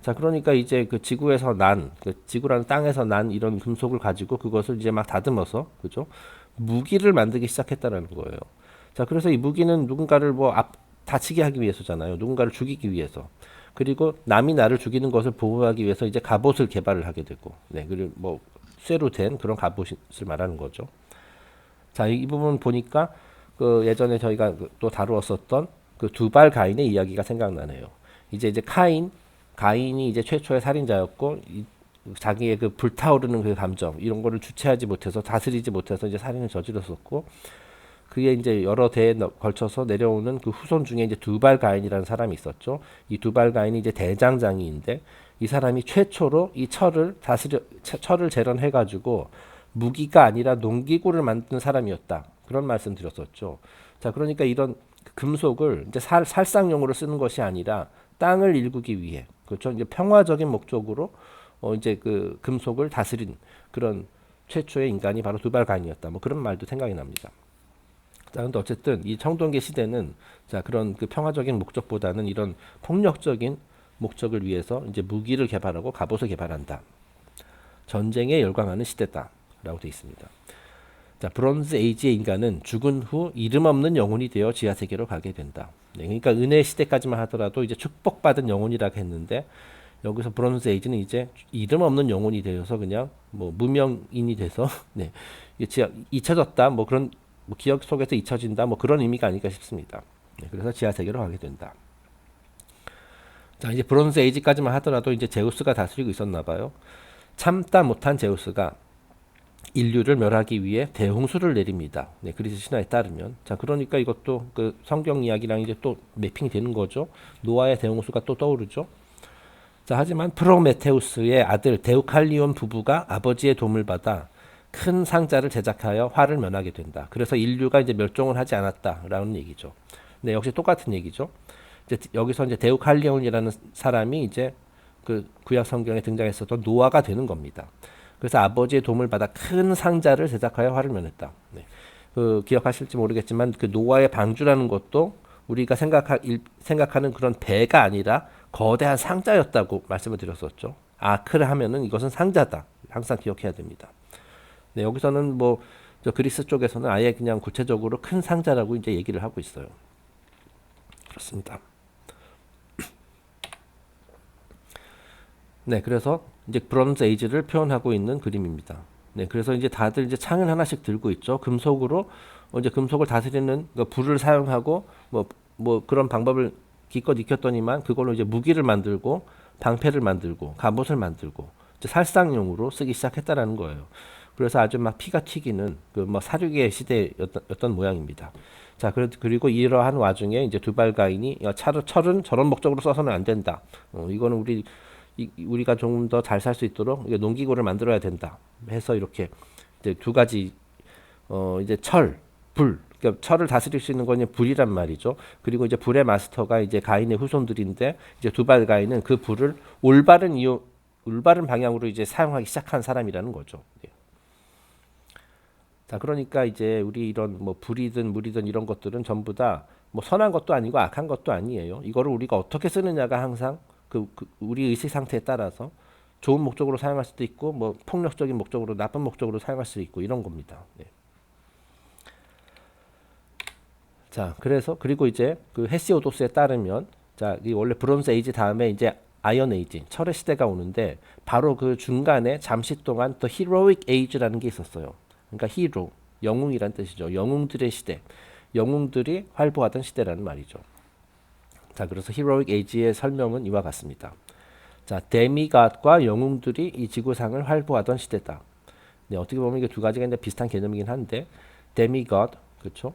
자, 그러니까 이제 그 지구에서 그 지구라는 땅에서 난 이런 금속을 가지고 그것을 이제 막 다듬어서, 그죠? 무기를 만들기 시작했다는 거예요. 자, 그래서 이 무기는 누군가를 다치게 하기 위해서잖아요. 누군가를 죽이기 위해서. 그리고 남이 나를 죽이는 것을 보호하기 위해서 이제 갑옷을 개발을 하게 되고, 네, 그리고 뭐 쇠로 된 그런 갑옷을 말하는 거죠. 자, 이 부분 보니까 그 예전에 저희가 또 다루었었던 그 두발 가인의 이야기가 생각나네요. 이제 가인이 이제 최초의 살인자였고 자기의 그 불타오르는 그 감정 이런 거를 주체하지 못해서 다스리지 못해서 이제 살인을 저질렀었고 그게 이제 여러 대에 걸쳐서 내려오는 그 후손 중에 이제 두발 가인이라는 사람이 있었죠. 이 두발 가인이 이제 대장장이인데 이 사람이 최초로 이 철을 재련해 가지고 무기가 아니라 농기구를 만든 사람이었다. 그런 말씀 드렸었죠. 자, 그러니까 이런 금속을 이제 살상용으로 쓰는 것이 아니라 땅을 일구기 위해, 그렇죠. 이제 평화적인 목적으로 이제 그 금속을 다스린 그런 최초의 인간이 바로 두발가인이었다. 뭐 그런 말도 생각이 납니다. 자, 근데 어쨌든 이 청동기 시대는 자, 그런 그 평화적인 목적보다는 이런 폭력적인 목적을 위해서 이제 무기를 개발하고 갑옷을 개발한다. 전쟁에 열광하는 시대다라고 되어 있습니다. 자, 브론즈 에이지의 인간은 죽은 후 이름 없는 영혼이 되어 지하 세계로 가게 된다. 네, 그러니까 은혜 시대까지만 하더라도 이제 축복받은 영혼이라고 했는데 여기서 브론즈 에이지는 이제 이름 없는 영혼이 되어서 그냥 뭐 무명인이 돼서 네, 잊혀졌다, 뭐 그런 뭐 기억 속에서 잊혀진다, 뭐 그런 의미가 아닐까 싶습니다. 네, 그래서 지하 세계로 가게 된다. 자, 이제 브론즈 에이지까지만 하더라도 이제 제우스가 다스리고 있었나 봐요. 참다 못한 제우스가 인류를 멸하기 위해 대홍수를 내립니다. 네, 그리스 신화에 따르면. 자, 그러니까 이것도 그 성경 이야기랑 이제 또 매핑이 되는 거죠. 노아의 대홍수가 또 떠오르죠. 자, 하지만 프로메테우스의 아들 데우칼리온 부부가 아버지의 도움을 받아 큰 상자를 제작하여 화를 면하게 된다. 그래서 인류가 이제 멸종을 하지 않았다라는 얘기죠. 네, 역시 똑같은 얘기죠. 이제 여기서 이제 데우칼리온이라는 사람이 이제 그 구약 성경에 등장했었던 노아가 되는 겁니다. 그래서 아버지의 도움을 받아 큰 상자를 제작하여 화를 면했다. 네. 그 기억하실지 모르겠지만 그 노아의 방주라는 것도 우리가 생각하는 그런 배가 아니라 거대한 상자였다고 말씀을 드렸었죠. 아크를 하면은 이것은 상자다. 항상 기억해야 됩니다. 네, 여기서는 뭐 저 그리스 쪽에서는 아예 그냥 구체적으로 큰 상자라고 이제 얘기를 하고 있어요. 그렇습니다. 네, 그래서 이제 브론즈 에이지를 표현하고 있는 그림입니다. 네, 그래서 이제 다들 이제 창을 하나씩 들고 있죠. 금속으로 이제 금속을 다스리는 그 불을 사용하고 뭐 그런 방법을 기껏 익혔더니만 그걸로 이제 무기를 만들고 방패를 만들고 갑옷을 만들고 이제 살상용으로 쓰기 시작했다라는 거예요. 그래서 아주 막 피가 튀기는 그 뭐 사륙의 시대였던 모양입니다. 자, 그리고 이러한 와중에 이제 두발가인이 철은 저런 목적으로 써서는 안 된다. 이거는 우리가 좀 더 잘 살 수 있도록 농기구를 만들어야 된다. 해서 이렇게 이제 두 가지 이제 불. 그러니까 철을 다스릴 수 있는 건 불이란 말이죠. 그리고 이제 불의 마스터가 이제 가인의 후손들인데 이제 두발 가인은 그 불을 올바른 방향으로 이제 사용하기 시작한 사람이라는 거죠. 예. 자, 그러니까 이제 우리 이런 뭐 불이든 물이든 이런 것들은 전부 다 뭐 선한 것도 아니고 악한 것도 아니에요. 이거를 우리가 어떻게 쓰느냐가 항상 우리 의식 상태에 따라서 좋은 목적으로 사용할 수도 있고 뭐 폭력적인 목적으로 나쁜 목적으로 사용할 수 있고 이런 겁니다. 네. 자, 그리고 이제 그 헤시오도스에 따르면 자, 이 원래 브론즈 에이지 다음에 이제 아이언 에이지, 철의 시대가 오는데 바로 그 중간에 잠시 동안 더 히로익 에이지라는 게 있었어요. 그러니까 히로, 영웅이란 뜻이죠. 영웅들의 시대. 영웅들이 활보하던 시대라는 말이죠. 자, 그래서 히로익 에이지의 설명은 이와 같습니다. 자, 데미갓과 영웅들이 이 지구상을 활보하던 시대다. 네, 어떻게 보면 이게 두 가지가 이제 비슷한 개념이긴 한데 데미갓, 그렇죠?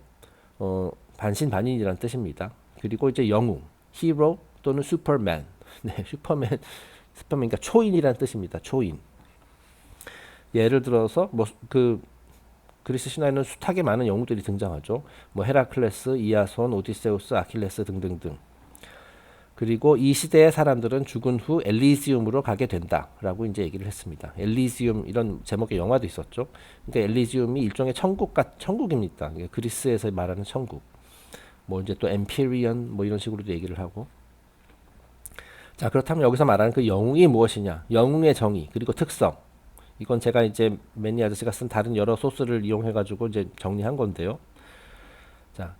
반신반인이라는 뜻입니다. 그리고 이제 영웅, 히로 또는 슈퍼맨. 네, 슈퍼맨, 그러니까 초인이라는 뜻입니다. 초인. 예를 들어서 뭐 그리스 신화에는 숱하게 많은 영웅들이 등장하죠. 뭐 헤라클레스, 이아손, 오디세우스, 아킬레스 등등등. 그리고 이 시대의 사람들은 죽은 후 엘리지움으로 가게 된다라고 이제 얘기를 했습니다. 엘리지움 이런 제목의 영화도 있었죠. 그러니까 엘리지움이 일종의 천국입니다. 그리스에서 말하는 천국. 뭐 이제 또 엠피리언 뭐 이런 식으로도 얘기를 하고. 자, 그렇다면 여기서 말하는 그 영웅이 무엇이냐? 영웅의 정의 그리고 특성. 이건 제가 이제 매니 아저씨가 쓴 다른 여러 소스를 이용해 가지고 이제 정리한 건데요. 자,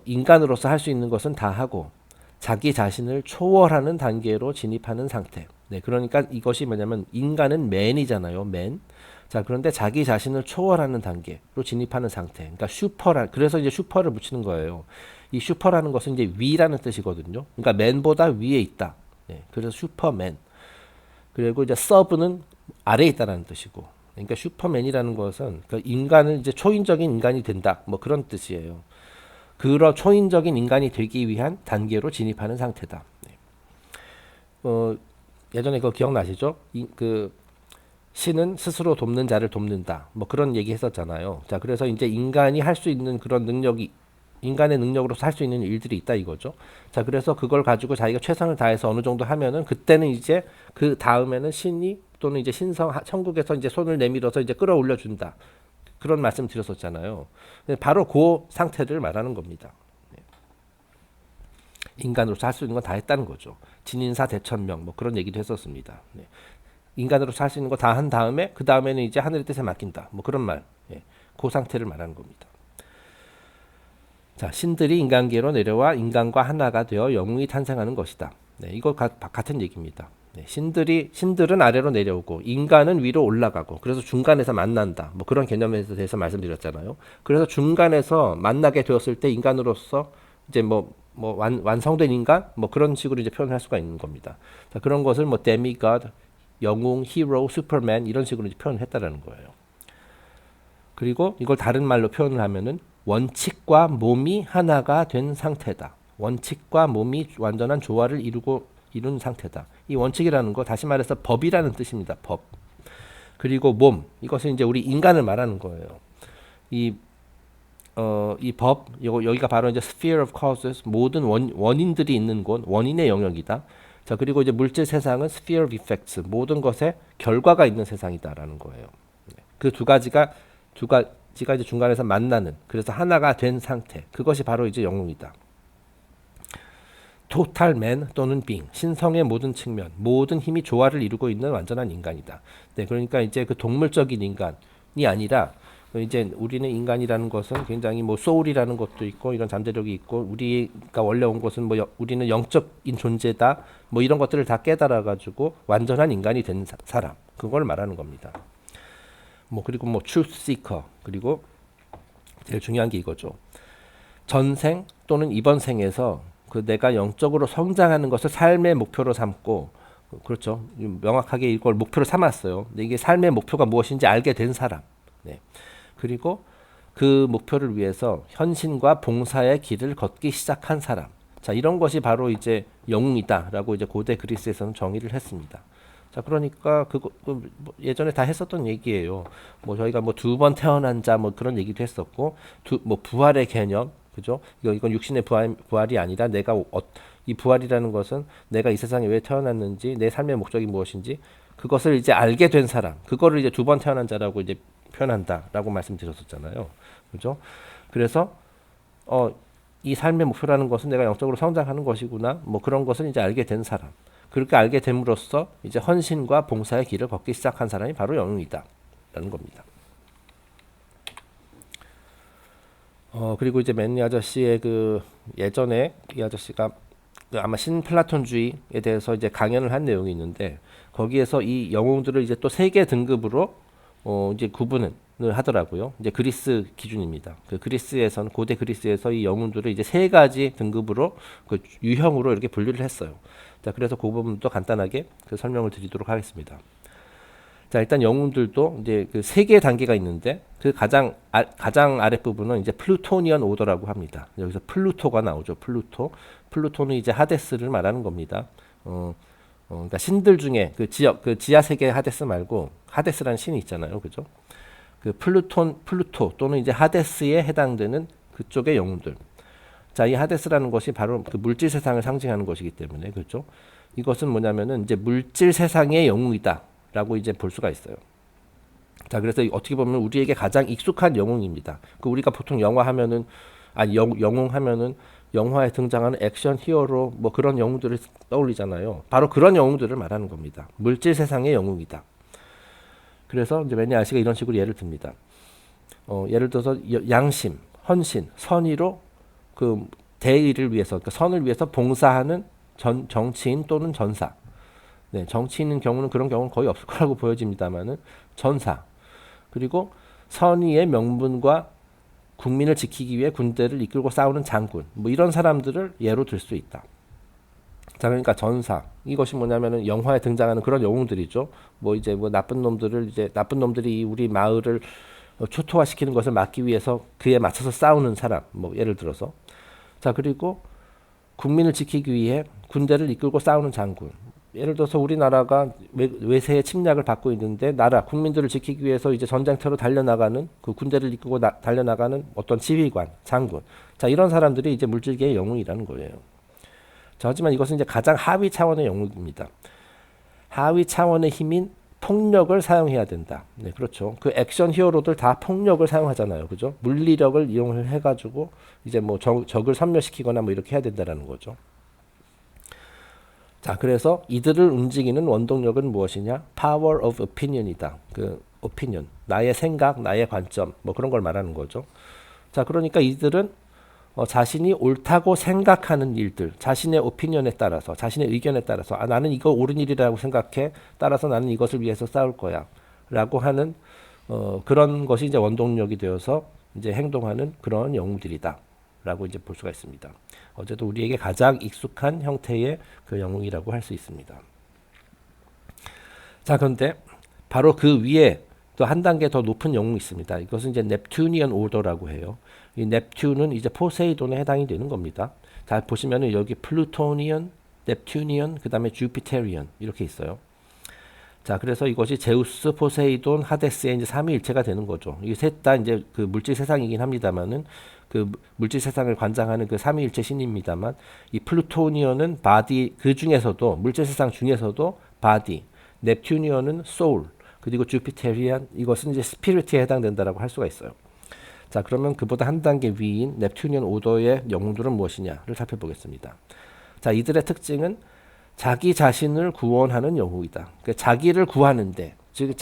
인간으로서 할 수 있는 것은 다 하고 자기 자신을 초월하는 단계로 진입하는 상태. 네, 그러니까 이것이 뭐냐면 인간은 맨이잖아요. 맨. 자, 그런데 자기 자신을 초월하는 단계로 진입하는 상태. 그러니까 그래서 이제 슈퍼를 붙이는 거예요. 이 슈퍼라는 것은 이제 위라는 뜻이거든요. 그러니까 맨보다 위에 있다. 네, 그래서 슈퍼맨. 그리고 이제 서브는 아래에 있다라는 뜻이고. 그러니까 슈퍼맨이라는 것은 그 인간은 이제 초인적인 인간이 된다. 뭐 그런 뜻이에요. 그런 초인적인 인간이 되기 위한 단계로 진입하는 상태다. 네. 예전에 그거 기억나시죠? 그 신은 스스로 돕는 자를 돕는다. 뭐 그런 얘기 했었잖아요. 자, 그래서 이제 인간이 할 수 있는 그런 능력이 인간의 능력으로서 할 수 있는 일들이 있다 이거죠. 자, 그래서 그걸 가지고 자기가 최선을 다해서 어느 정도 하면은 그때는 이제 그 다음에는 신이 또는 이제 신성 천국에서 이제 손을 내밀어서 이제 끌어올려 준다. 그런 말씀 드렸었잖아요. 바로 그 상태를 말하는 겁니다. 인간으로서 할 수 있는 건 다 했다는 거죠. 진인사 대천명 뭐 그런 얘기도 했었습니다. 네. 인간으로서 할 수 있는 거 다 한 다음에 그 다음에는 이제 하늘의 뜻에 맡긴다. 뭐 그런 말. 예. 그 상태를 말하는 겁니다. 자, 신들이 인간계로 내려와 인간과 하나가 되어 영웅이 탄생하는 것이다. 네, 이거 같은 얘기입니다. 네, 신들은 아래로 내려오고 인간은 위로 올라가고 그래서 중간에서 만난다. 뭐 그런 개념에 대해서 말씀드렸잖아요. 그래서 중간에서 만나게 되었을 때 인간으로서 이제 완성된 인간 뭐 그런 식으로 이제 표현할 수가 있는 겁니다. 자, 그런 것을 뭐 데미갓, 영웅, 히어로, 슈퍼맨 이런 식으로 이제 표현했다라는 거예요. 그리고 이걸 다른 말로 표현을 하면은 원칙과 몸이 하나가 된 상태다. 원칙과 몸이 완전한 조화를 이룬 상태다. 이 원칙이라는 거 다시 말해서 법이라는 뜻입니다. 법. 그리고 몸. 이것은 이제 우리 인간을 말하는 거예요. 이 법, 여기가 바로 이제 sphere of causes, 모든 원인들이 있는 곳, 원인의 영역이다. 자, 그리고 이제 물질 세상은 sphere of effects, 모든 것에 결과가 있는 세상이다라는 거예요. 그 두 가지가 이제 중간에서 만나는, 그래서 하나가 된 상태, 그것이 바로 이제 영웅이다. 토탈 맨 또는 빙, 신성의 모든 측면, 모든 힘이 조화를 이루고 있는 완전한 인간이다. 네, 그러니까 이제 그 동물적인 인간이 아니라 이제 우리는 인간이라는 것은 굉장히 뭐 소울이라는 것도 있고 이런 잠재력이 있고 우리가 원래 온 것은 뭐 우리는 영적인 존재다 뭐 이런 것들을 다 깨달아 가지고 완전한 인간이 된 사람, 그걸 말하는 겁니다. 뭐 그리고 뭐 truth seeker, 그리고 제일 중요한 게 이거죠. 전생 또는 이번 생에서 그 내가 영적으로 성장하는 것을 삶의 목표로 삼고, 그렇죠, 명확하게 이걸 목표로 삼았어요. 근데 이게 삶의 목표가 무엇인지 알게 된 사람. 네. 그리고 그 목표를 위해서 헌신과 봉사의 길을 걷기 시작한 사람. 자, 이런 것이 바로 이제 영웅이다라고 이제 고대 그리스에서는 정의를 했습니다. 자, 그러니까 예전에 다 했었던 얘기예요. 뭐 저희가 뭐 두 번 태어난 자 뭐 그런 얘기도 했었고, 뭐 부활의 개념, 그죠? 이건 육신의 부활이 아니라 이 부활이라는 것은 내가 이 세상에 왜 태어났는지, 내 삶의 목적이 무엇인지, 그것을 이제 알게 된 사람, 그거를 이제 두 번 태어난 자라고 이제 표현한다라고 말씀드렸었잖아요. 그죠? 그래서 이 삶의 목표라는 것은 내가 영적으로 성장하는 것이구나. 뭐 그런 것을 이제 알게 된 사람. 그렇게 알게 됨으로써 이제 헌신과 봉사의 길을 걷기 시작한 사람이 바로 영웅이다라는 겁니다. 그리고 이제 맨니 아저씨의 그 예전에 이 아저씨가 아마 신플라톤주의에 대해서 이제 강연을 한 내용이 있는데, 거기에서 이 영웅들을 이제 또 세 개 등급으로 이제 구분을 하더라고요. 이제 그리스 기준입니다. 그 그리스에서는, 고대 그리스에서 이 영웅들을 이제 세 가지 등급으로 그 유형으로 이렇게 분류를 했어요. 자, 그래서 그 부분도 간단하게 그 설명을 드리도록 하겠습니다. 자, 일단 영웅들도 이제 그 세 개의 단계가 있는데, 그 가장 아랫부분은 이제 플루토니언 오더라고 합니다. 여기서 플루토가 나오죠. 플루토는 이제 하데스를 말하는 겁니다. 그러니까 신들 중에 그 지하 세계 하데스 말고, 하데스라는 신이 있잖아요. 그죠? 그 플루토 또는 이제 하데스에 해당되는 그쪽의 영웅들. 자, 이 하데스라는 것이 바로 그 물질 세상을 상징하는 것이기 때문에, 그렇죠? 이것은 뭐냐면은 이제 물질 세상의 영웅이다라고 이제 볼 수가 있어요. 자, 그래서 어떻게 보면 우리에게 가장 익숙한 영웅입니다. 그 우리가 보통 영화 하면은, 영웅 하면은 영화에 등장하는 액션 히어로 뭐 그런 영웅들을 떠올리잖아요. 바로 그런 영웅들을 말하는 겁니다. 물질 세상의 영웅이다. 그래서 이제 매니 아저씨가 이런 식으로 예를 듭니다. 예를 들어서 양심, 헌신, 선의로 그 대의를 위해서, 그러니까 선을 위해서 봉사하는 정치인 또는 전사. 네, 정치인인 경우는 그런 경우는 거의 없을 거라고 보여집니다만은 전사. 그리고 선의의 명분과 국민을 지키기 위해 군대를 이끌고 싸우는 장군. 뭐 이런 사람들을 예로 들 수 있다. 자, 그러니까 전사. 이것이 뭐냐면은 영화에 등장하는 그런 영웅들이죠. 뭐 이제 뭐 나쁜 놈들을 이제 나쁜 놈들이 우리 마을을 초토화시키는 것을 막기 위해서 그에 맞춰서 싸우는 사람. 뭐 예를 들어서. 자, 그리고 국민을 지키기 위해 군대를 이끌고 싸우는 장군. 예를 들어서 우리나라가 외세의 침략을 받고 있는데 나라 국민들을 지키기 위해서 이제 전쟁터로 달려나가는 그 군대를 이끌고 달려나가는 어떤 지휘관, 장군. 자, 이런 사람들이 이제 물질계의 영웅이라는 거예요. 자, 하지만 이것은 이제 가장 하위 차원의 영웅입니다. 하위 차원의 힘인 폭력을 사용해야 된다. 네, 그렇죠. 그 액션 히어로들 다 폭력을 사용하잖아요. 그죠? 물리력을 이용을 해가지고 이제 뭐 적을 섬멸시키거나 뭐 이렇게 해야 된다라는 거죠. 자, 그래서 이들을 움직이는 원동력은 무엇이냐? Power of opinion이다. 그 opinion, 나의 생각, 나의 관점, 뭐 그런 걸 말하는 거죠. 자, 그러니까 이들은 자신이 옳다고 생각하는 일들, 자신의 오피니언에 따라서, 자신의 의견에 따라서, 아, 나는 이거 옳은 일이라고 생각해. 따라서 나는 이것을 위해서 싸울 거야. 라고 하는, 그런 것이 이제 원동력이 되어서 이제 행동하는 그런 영웅들이다. 라고 이제 볼 수가 있습니다. 어제도 우리에게 가장 익숙한 형태의 그 영웅이라고 할 수 있습니다. 자, 그런데 바로 그 위에 또 한 단계 더 높은 영웅이 있습니다. 이것은 이제 넵튜니언 오더라고 해요. 이 넵튠은 이제 포세이돈에 해당이 되는 겁니다. 자, 보시면은 여기 플루토니언, 넵튜니언, 그 다음에 주피테리언 이렇게 있어요. 자, 그래서 이것이 제우스, 포세이돈, 하데스의 이제 삼위일체가 되는 거죠. 이게 셋 다 이제 그 물질 세상이긴 합니다만은 그 물질 세상을 관장하는 그 삼위일체 신입니다만 이 플루토니언은 바디 그 중에서도 물질 세상 중에서도 바디, 넵튜니언은 소울, 그리고 주피테리안 이것은 이제 스피릿에 해당된다라고 할 수가 있어요. 자, 그러면 그보다 한 단계 위인 넵튜니언 오더의 영웅들은 무엇이냐를 살펴보겠습니다. 자, 이들의 특징은 자기 자신을 구원하는 영웅이다. 그러니까 자기를 구하는데, 즉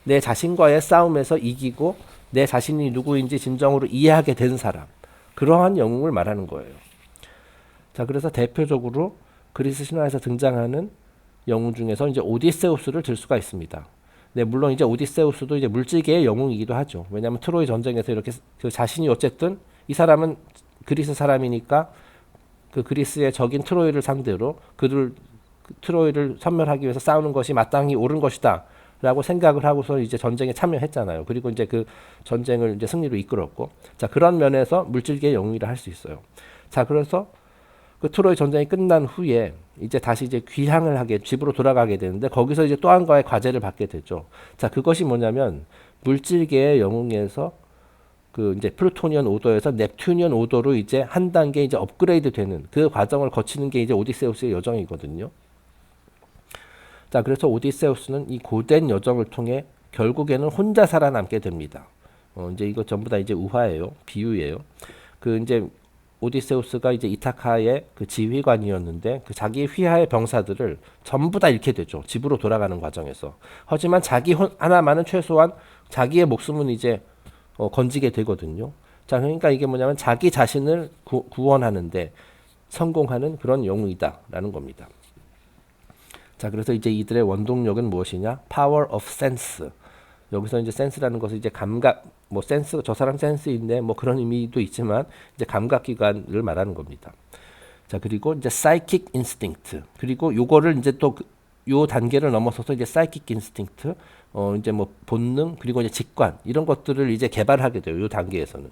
내 자신과의 싸움에서 이기고 내 자신이 누구인지 진정으로 이해하게 된 사람, 그러한 영웅을 말하는 거예요. 자, 그래서 대표적으로 그리스 신화에서 등장하는 영웅 중에서 이제 오디세우스를 들 수가 있습니다. 네, 물론 이제 오디세우스도 이제 물질계의 영웅이기도 하죠. 왜냐하면 트로이 전쟁에서 이렇게 그 자신이 어쨌든 이 사람은 그리스 사람이니까 그 그리스의 적인 트로이를 상대로 트로이를 섬멸하기 위해서 싸우는 것이 마땅히 옳은 것이다라고 생각을 하고서 이제 전쟁에 참여했잖아요. 그리고 이제 그 전쟁을 이제 승리로 이끌었고, 자, 그런 면에서 물질계의 영웅이라 할 수 있어요. 자, 그래서 그 트로이 전쟁이 끝난 후에 이제 다시 이제 귀향을 하게 집으로 돌아가게 되는데 거기서 이제 또 한 가지 과제를 받게 되죠. 자, 그것이 뭐냐면 물질계의 영웅에서 그 이제 플루토니언 오더에서 넵튜니언 오더로 이제 한 단계 이제 업그레이드 되는 그 과정을 거치는 게 이제 오디세우스의 여정이거든요. 자, 그래서 오디세우스는 이 고된 여정을 통해 결국에는 혼자 살아남게 됩니다. 이제 이거 전부 다 이제 우화예요, 비유예요. 그 이제 오디세우스가 이제 이타카의 그 지휘관이었는데 그 자기의 휘하의 병사들을 전부 다 잃게 되죠. 집으로 돌아가는 과정에서. 하지만 자기 하나만은 최소한 자기의 목숨은 이제 건지게 되거든요. 자, 그러니까 이게 뭐냐면 자기 자신을 구원하는데 성공하는 그런 영웅이다라는 겁니다. 자, 그래서 이제 이들의 원동력은 무엇이냐? Power of sense. 여기서 이제 센스라는 것은 이제 감각, 뭐 센스, 저 사람 센스 있네, 뭐 그런 의미도 있지만 이제 감각기관을 말하는 겁니다. 자, 그리고 이제 psychic instinct. 그리고 요거를 이제 또 요 단계를 넘어서서 이제 psychic instinct, 이제 뭐 본능, 그리고 이제 직관 이런 것들을 이제 개발하게 돼요. 요 단계에서는.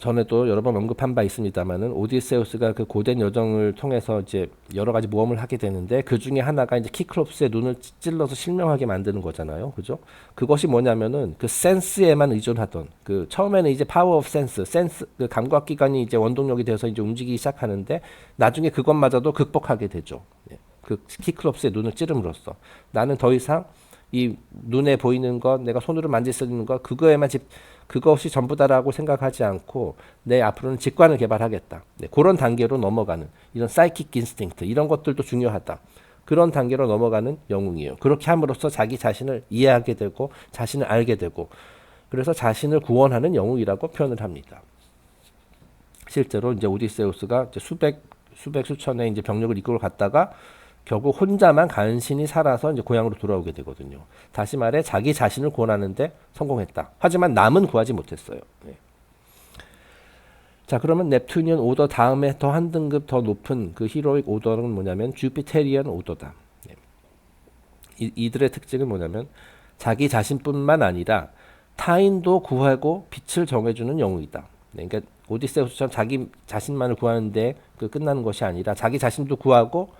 전에도 여러 번 언급한 바 있습니다만은 오디세우스가 그 고된 여정을 통해서 이제 여러 가지 모험을 하게 되는데 그 중에 하나가 이제 키클롭스의 눈을 찔러서 실명하게 만드는 거잖아요. 그죠? 그것이 뭐냐면은 그 센스에만 의존하던 그 처음에는 이제 파워 오브 센스 그 감각 기관이 이제 원동력이 되어서 이제 움직이기 시작하는데 나중에 그것마저도 극복하게 되죠. 그 키클롭스의 눈을 찌름으로써 나는 더 이상 이 눈에 보이는 것, 내가 손으로 만질 수 있는 것, 그것이 전부다라고 생각하지 않고 내 앞으로는 직관을 개발하겠다. 네, 그런 단계로 넘어가는 이런 사이킥 인스팅트 이런 것들도 중요하다. 그런 단계로 넘어가는 영웅이에요. 그렇게 함으로써 자기 자신을 이해하게 되고 자신을 알게 되고 그래서 자신을 구원하는 영웅이라고 표현을 합니다. 실제로 이제 오디세우스가 이제 수천의 이제 병력을 이끌어 갔다가 결국 혼자만 간신히 살아서 이제 고향으로 돌아오게 되거든요. 다시 말해 자기 자신을 구원하는데 성공했다. 하지만 남은 구하지 못했어요. 네. 자, 그러면 넵투니언 오더 다음에 더 한 등급 더 높은 그 히로익 오더는 뭐냐면 주피테리안 오더다. 이들의 특징은 뭐냐면 자기 자신뿐만 아니라 타인도 구하고 빛을 정해주는 영웅이다. 그러니까 오디세우스처럼 자기 자신만을 구하는데 그 끝나는 것이 아니라 자기 자신도 구하고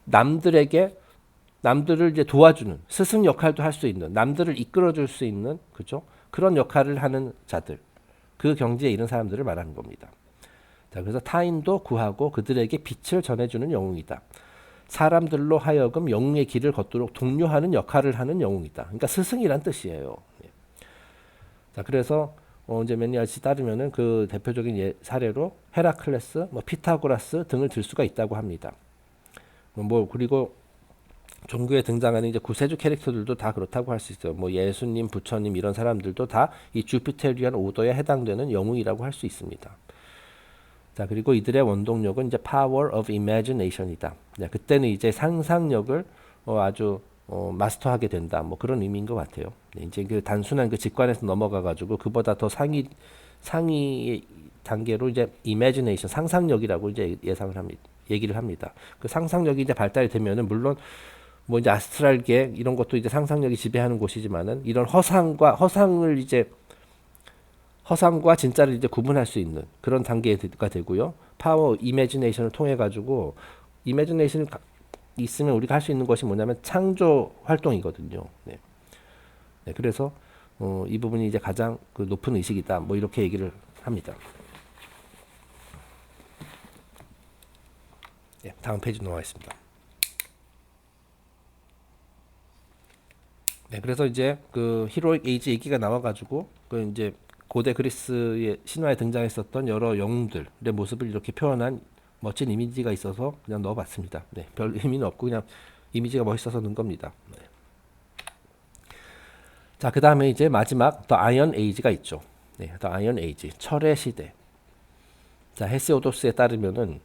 남들을 이제 도와주는 스승 역할도 할 수 있는, 남들을 이끌어줄 수 있는, 그죠? 그런 역할을 하는 자들, 그 경지에 이른 사람들을 말하는 겁니다. 자, 그래서 타인도 구하고 그들에게 빛을 전해주는 영웅이다. 사람들로 하여금 영웅의 길을 걷도록 독려하는 역할을 하는 영웅이다. 그러니까 스승이란 뜻이에요. 자, 그래서 이제 매니아시 따르면은 그 대표적인 사례로 헤라클레스, 뭐 피타고라스 등을 들 수가 있다고 합니다. 그리고 종교에 등장하는 이제 구세주 캐릭터들도 다 그렇다고 할 수 있어요. 뭐 예수님, 부처님 이런 사람들도 다 이 주피테리안 오더에 해당되는 영웅이라고 할 수 있습니다. 자, 그리고 이들의 원동력은 이제 power of imagination이다. 그때는 이제 상상력을 아주 마스터하게 된다. 뭐 그런 의미인 것 같아요. 이제 그 단순한 그 직관에서 넘어가 가지고 그보다 더 상위 단계로 이제 imagination, 상상력이라고 이제 얘기를 합니다. 그 상상력이 이제 발달이 되면은 물론 뭐 이제 아스트랄계 이런 것도 이제 상상력이 지배하는 곳이지만은 이런 허상과 진짜를 이제 구분할 수 있는 그런 단계가 되고요. 파워 이미지네이션을 통해 가지고 이미지네이션이 있으면 우리가 할 수 있는 것이 뭐냐면 창조 활동이거든요. 네. 그래서 이 부분이 이제 가장 그 높은 의식이다. 뭐 이렇게 얘기를 합니다. 네, 다음 페이지 넘어가겠습니다. 네, 그래서 이제 그 히로익 에이지 얘기가 나와가지고 그 이제 고대 그리스의 신화에 등장했었던 여러 영웅들의 모습을 이렇게 표현한 멋진 이미지가 있어서 그냥 넣어봤습니다. 네, 별 의미는 없고 그냥 이미지가 멋있어서 넣은 겁니다. 네. 자, 그 다음에 이제 마지막 더 아이언 에이지가 있죠. 네, 더 아이언 에이지, 철의 시대. 자, 헤시오도스에 따르면은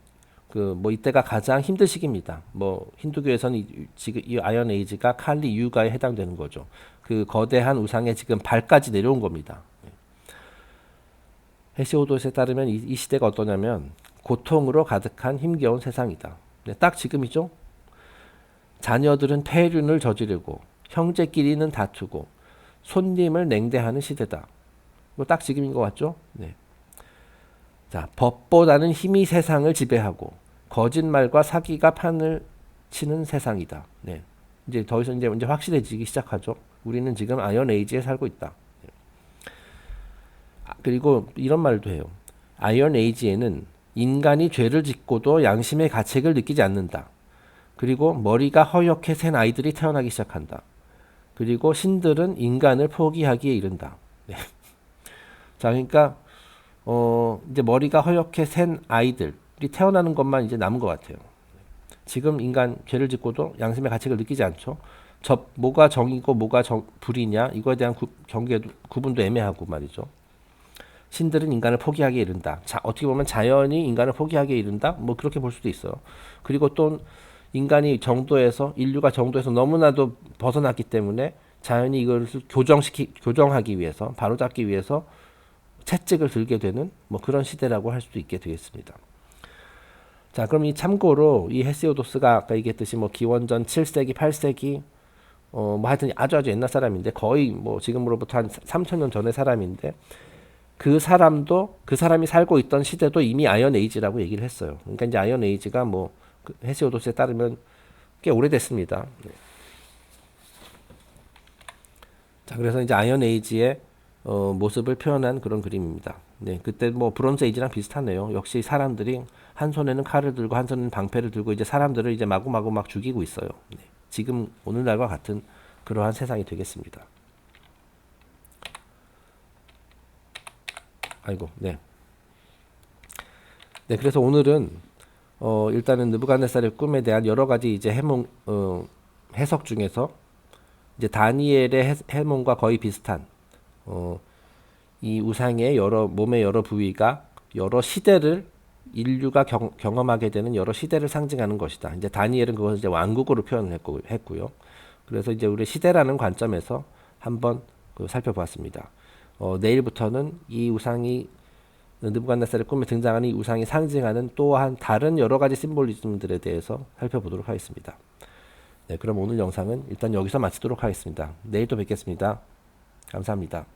그 뭐 이때가 가장 힘든 시기입니다. 뭐 힌두교에서는 지금 이 아이언 에이지가 칼리 유가에 해당되는 거죠. 그 거대한 우상에 지금 발까지 내려온 겁니다. 헤시오도스에 따르면 이 시대가 어떠냐면 고통으로 가득한 힘겨운 세상이다. 네, 딱 지금이죠. 자녀들은 폐륜을 저지르고 형제끼리는 다투고 손님을 냉대하는 시대다. 이거 딱 지금인 것 같죠? 네. 자, 법보다는 힘이 세상을 지배하고 거짓말과 사기가 판을 치는 세상이다. 네. 이제 더 이상 이제 확실해지기 시작하죠. 우리는 지금 아이언 에이지에 살고 있다. 네. 그리고 이런 말도 해요. 아이언 에이지에는 인간이 죄를 짓고도 양심의 가책을 느끼지 않는다. 그리고 머리가 허옇게 센 아이들이 태어나기 시작한다. 그리고 신들은 인간을 포기하기에 이른다. 네. 자, 그러니까 이제 머리가 허옇게 센 아이들이 태어나는 것만 이제 남은 것 같아요. 지금 인간 죄를 짓고도 양심의 가책을 느끼지 않죠. 뭐가 정이고 뭐가 불이냐 이거에 대한 구분도 애매하고 말이죠. 신들은 인간을 포기하기에 이른다. 자, 어떻게 보면 자연이 인간을 포기하기에 이른다. 뭐 그렇게 볼 수도 있어요. 그리고 또 인간이 인류가 정도에서 너무나도 벗어났기 때문에 자연이 이것을 교정하기 위해서, 바로잡기 위해서 채찍을 들게 되는 뭐 그런 시대라고 할 수도 있게 되겠습니다. 자, 그럼 참고로 이 헤시오도스가 아까 얘기했듯이 뭐 기원전 7세기, 8세기 뭐 하여튼 아주 옛날 사람인데 거의 뭐 지금으로부터 한 3,000년 전의 사람인데 그 사람이 살고 있던 시대도 이미 아이언 에이지라고 얘기를 했어요. 그러니까 이제 아이언 에이지가 뭐 헤시오도스에 따르면 꽤 오래됐습니다. 네. 자, 그래서 이제 아이언 에이지의 모습을 표현한 그런 그림입니다. 네, 그때 뭐 브론즈 에이지랑 비슷하네요. 역시 사람들이 한 손에는 칼을 들고 한 손에는 방패를 들고 이제 사람들을 이제 마구마구 막 죽이고 있어요. 네, 지금 오늘날과 같은 그러한 세상이 되겠습니다. 아이고, 네. 네, 그래서 오늘은 일단은 느부갓네살의 꿈에 대한 여러 가지 이제 해석 중에서 이제 다니엘의 해몽과 거의 비슷한 이 우상의 몸의 여러 부위가 여러 시대를 인류가 경험하게 되는 여러 시대를 상징하는 것이다. 이제 다니엘은 그것을 이제 왕국으로 표현을 했고요. 그래서 이제 우리 시대라는 관점에서 한번 살펴보았습니다. 내일부터는 이 우상의 느부갓네살의 꿈에 등장하는 이 우상이 상징하는 또한 다른 여러 가지 심볼리즘들에 대해서 살펴보도록 하겠습니다. 네, 그럼 오늘 영상은 일단 여기서 마치도록 하겠습니다. 내일 또 뵙겠습니다. 감사합니다.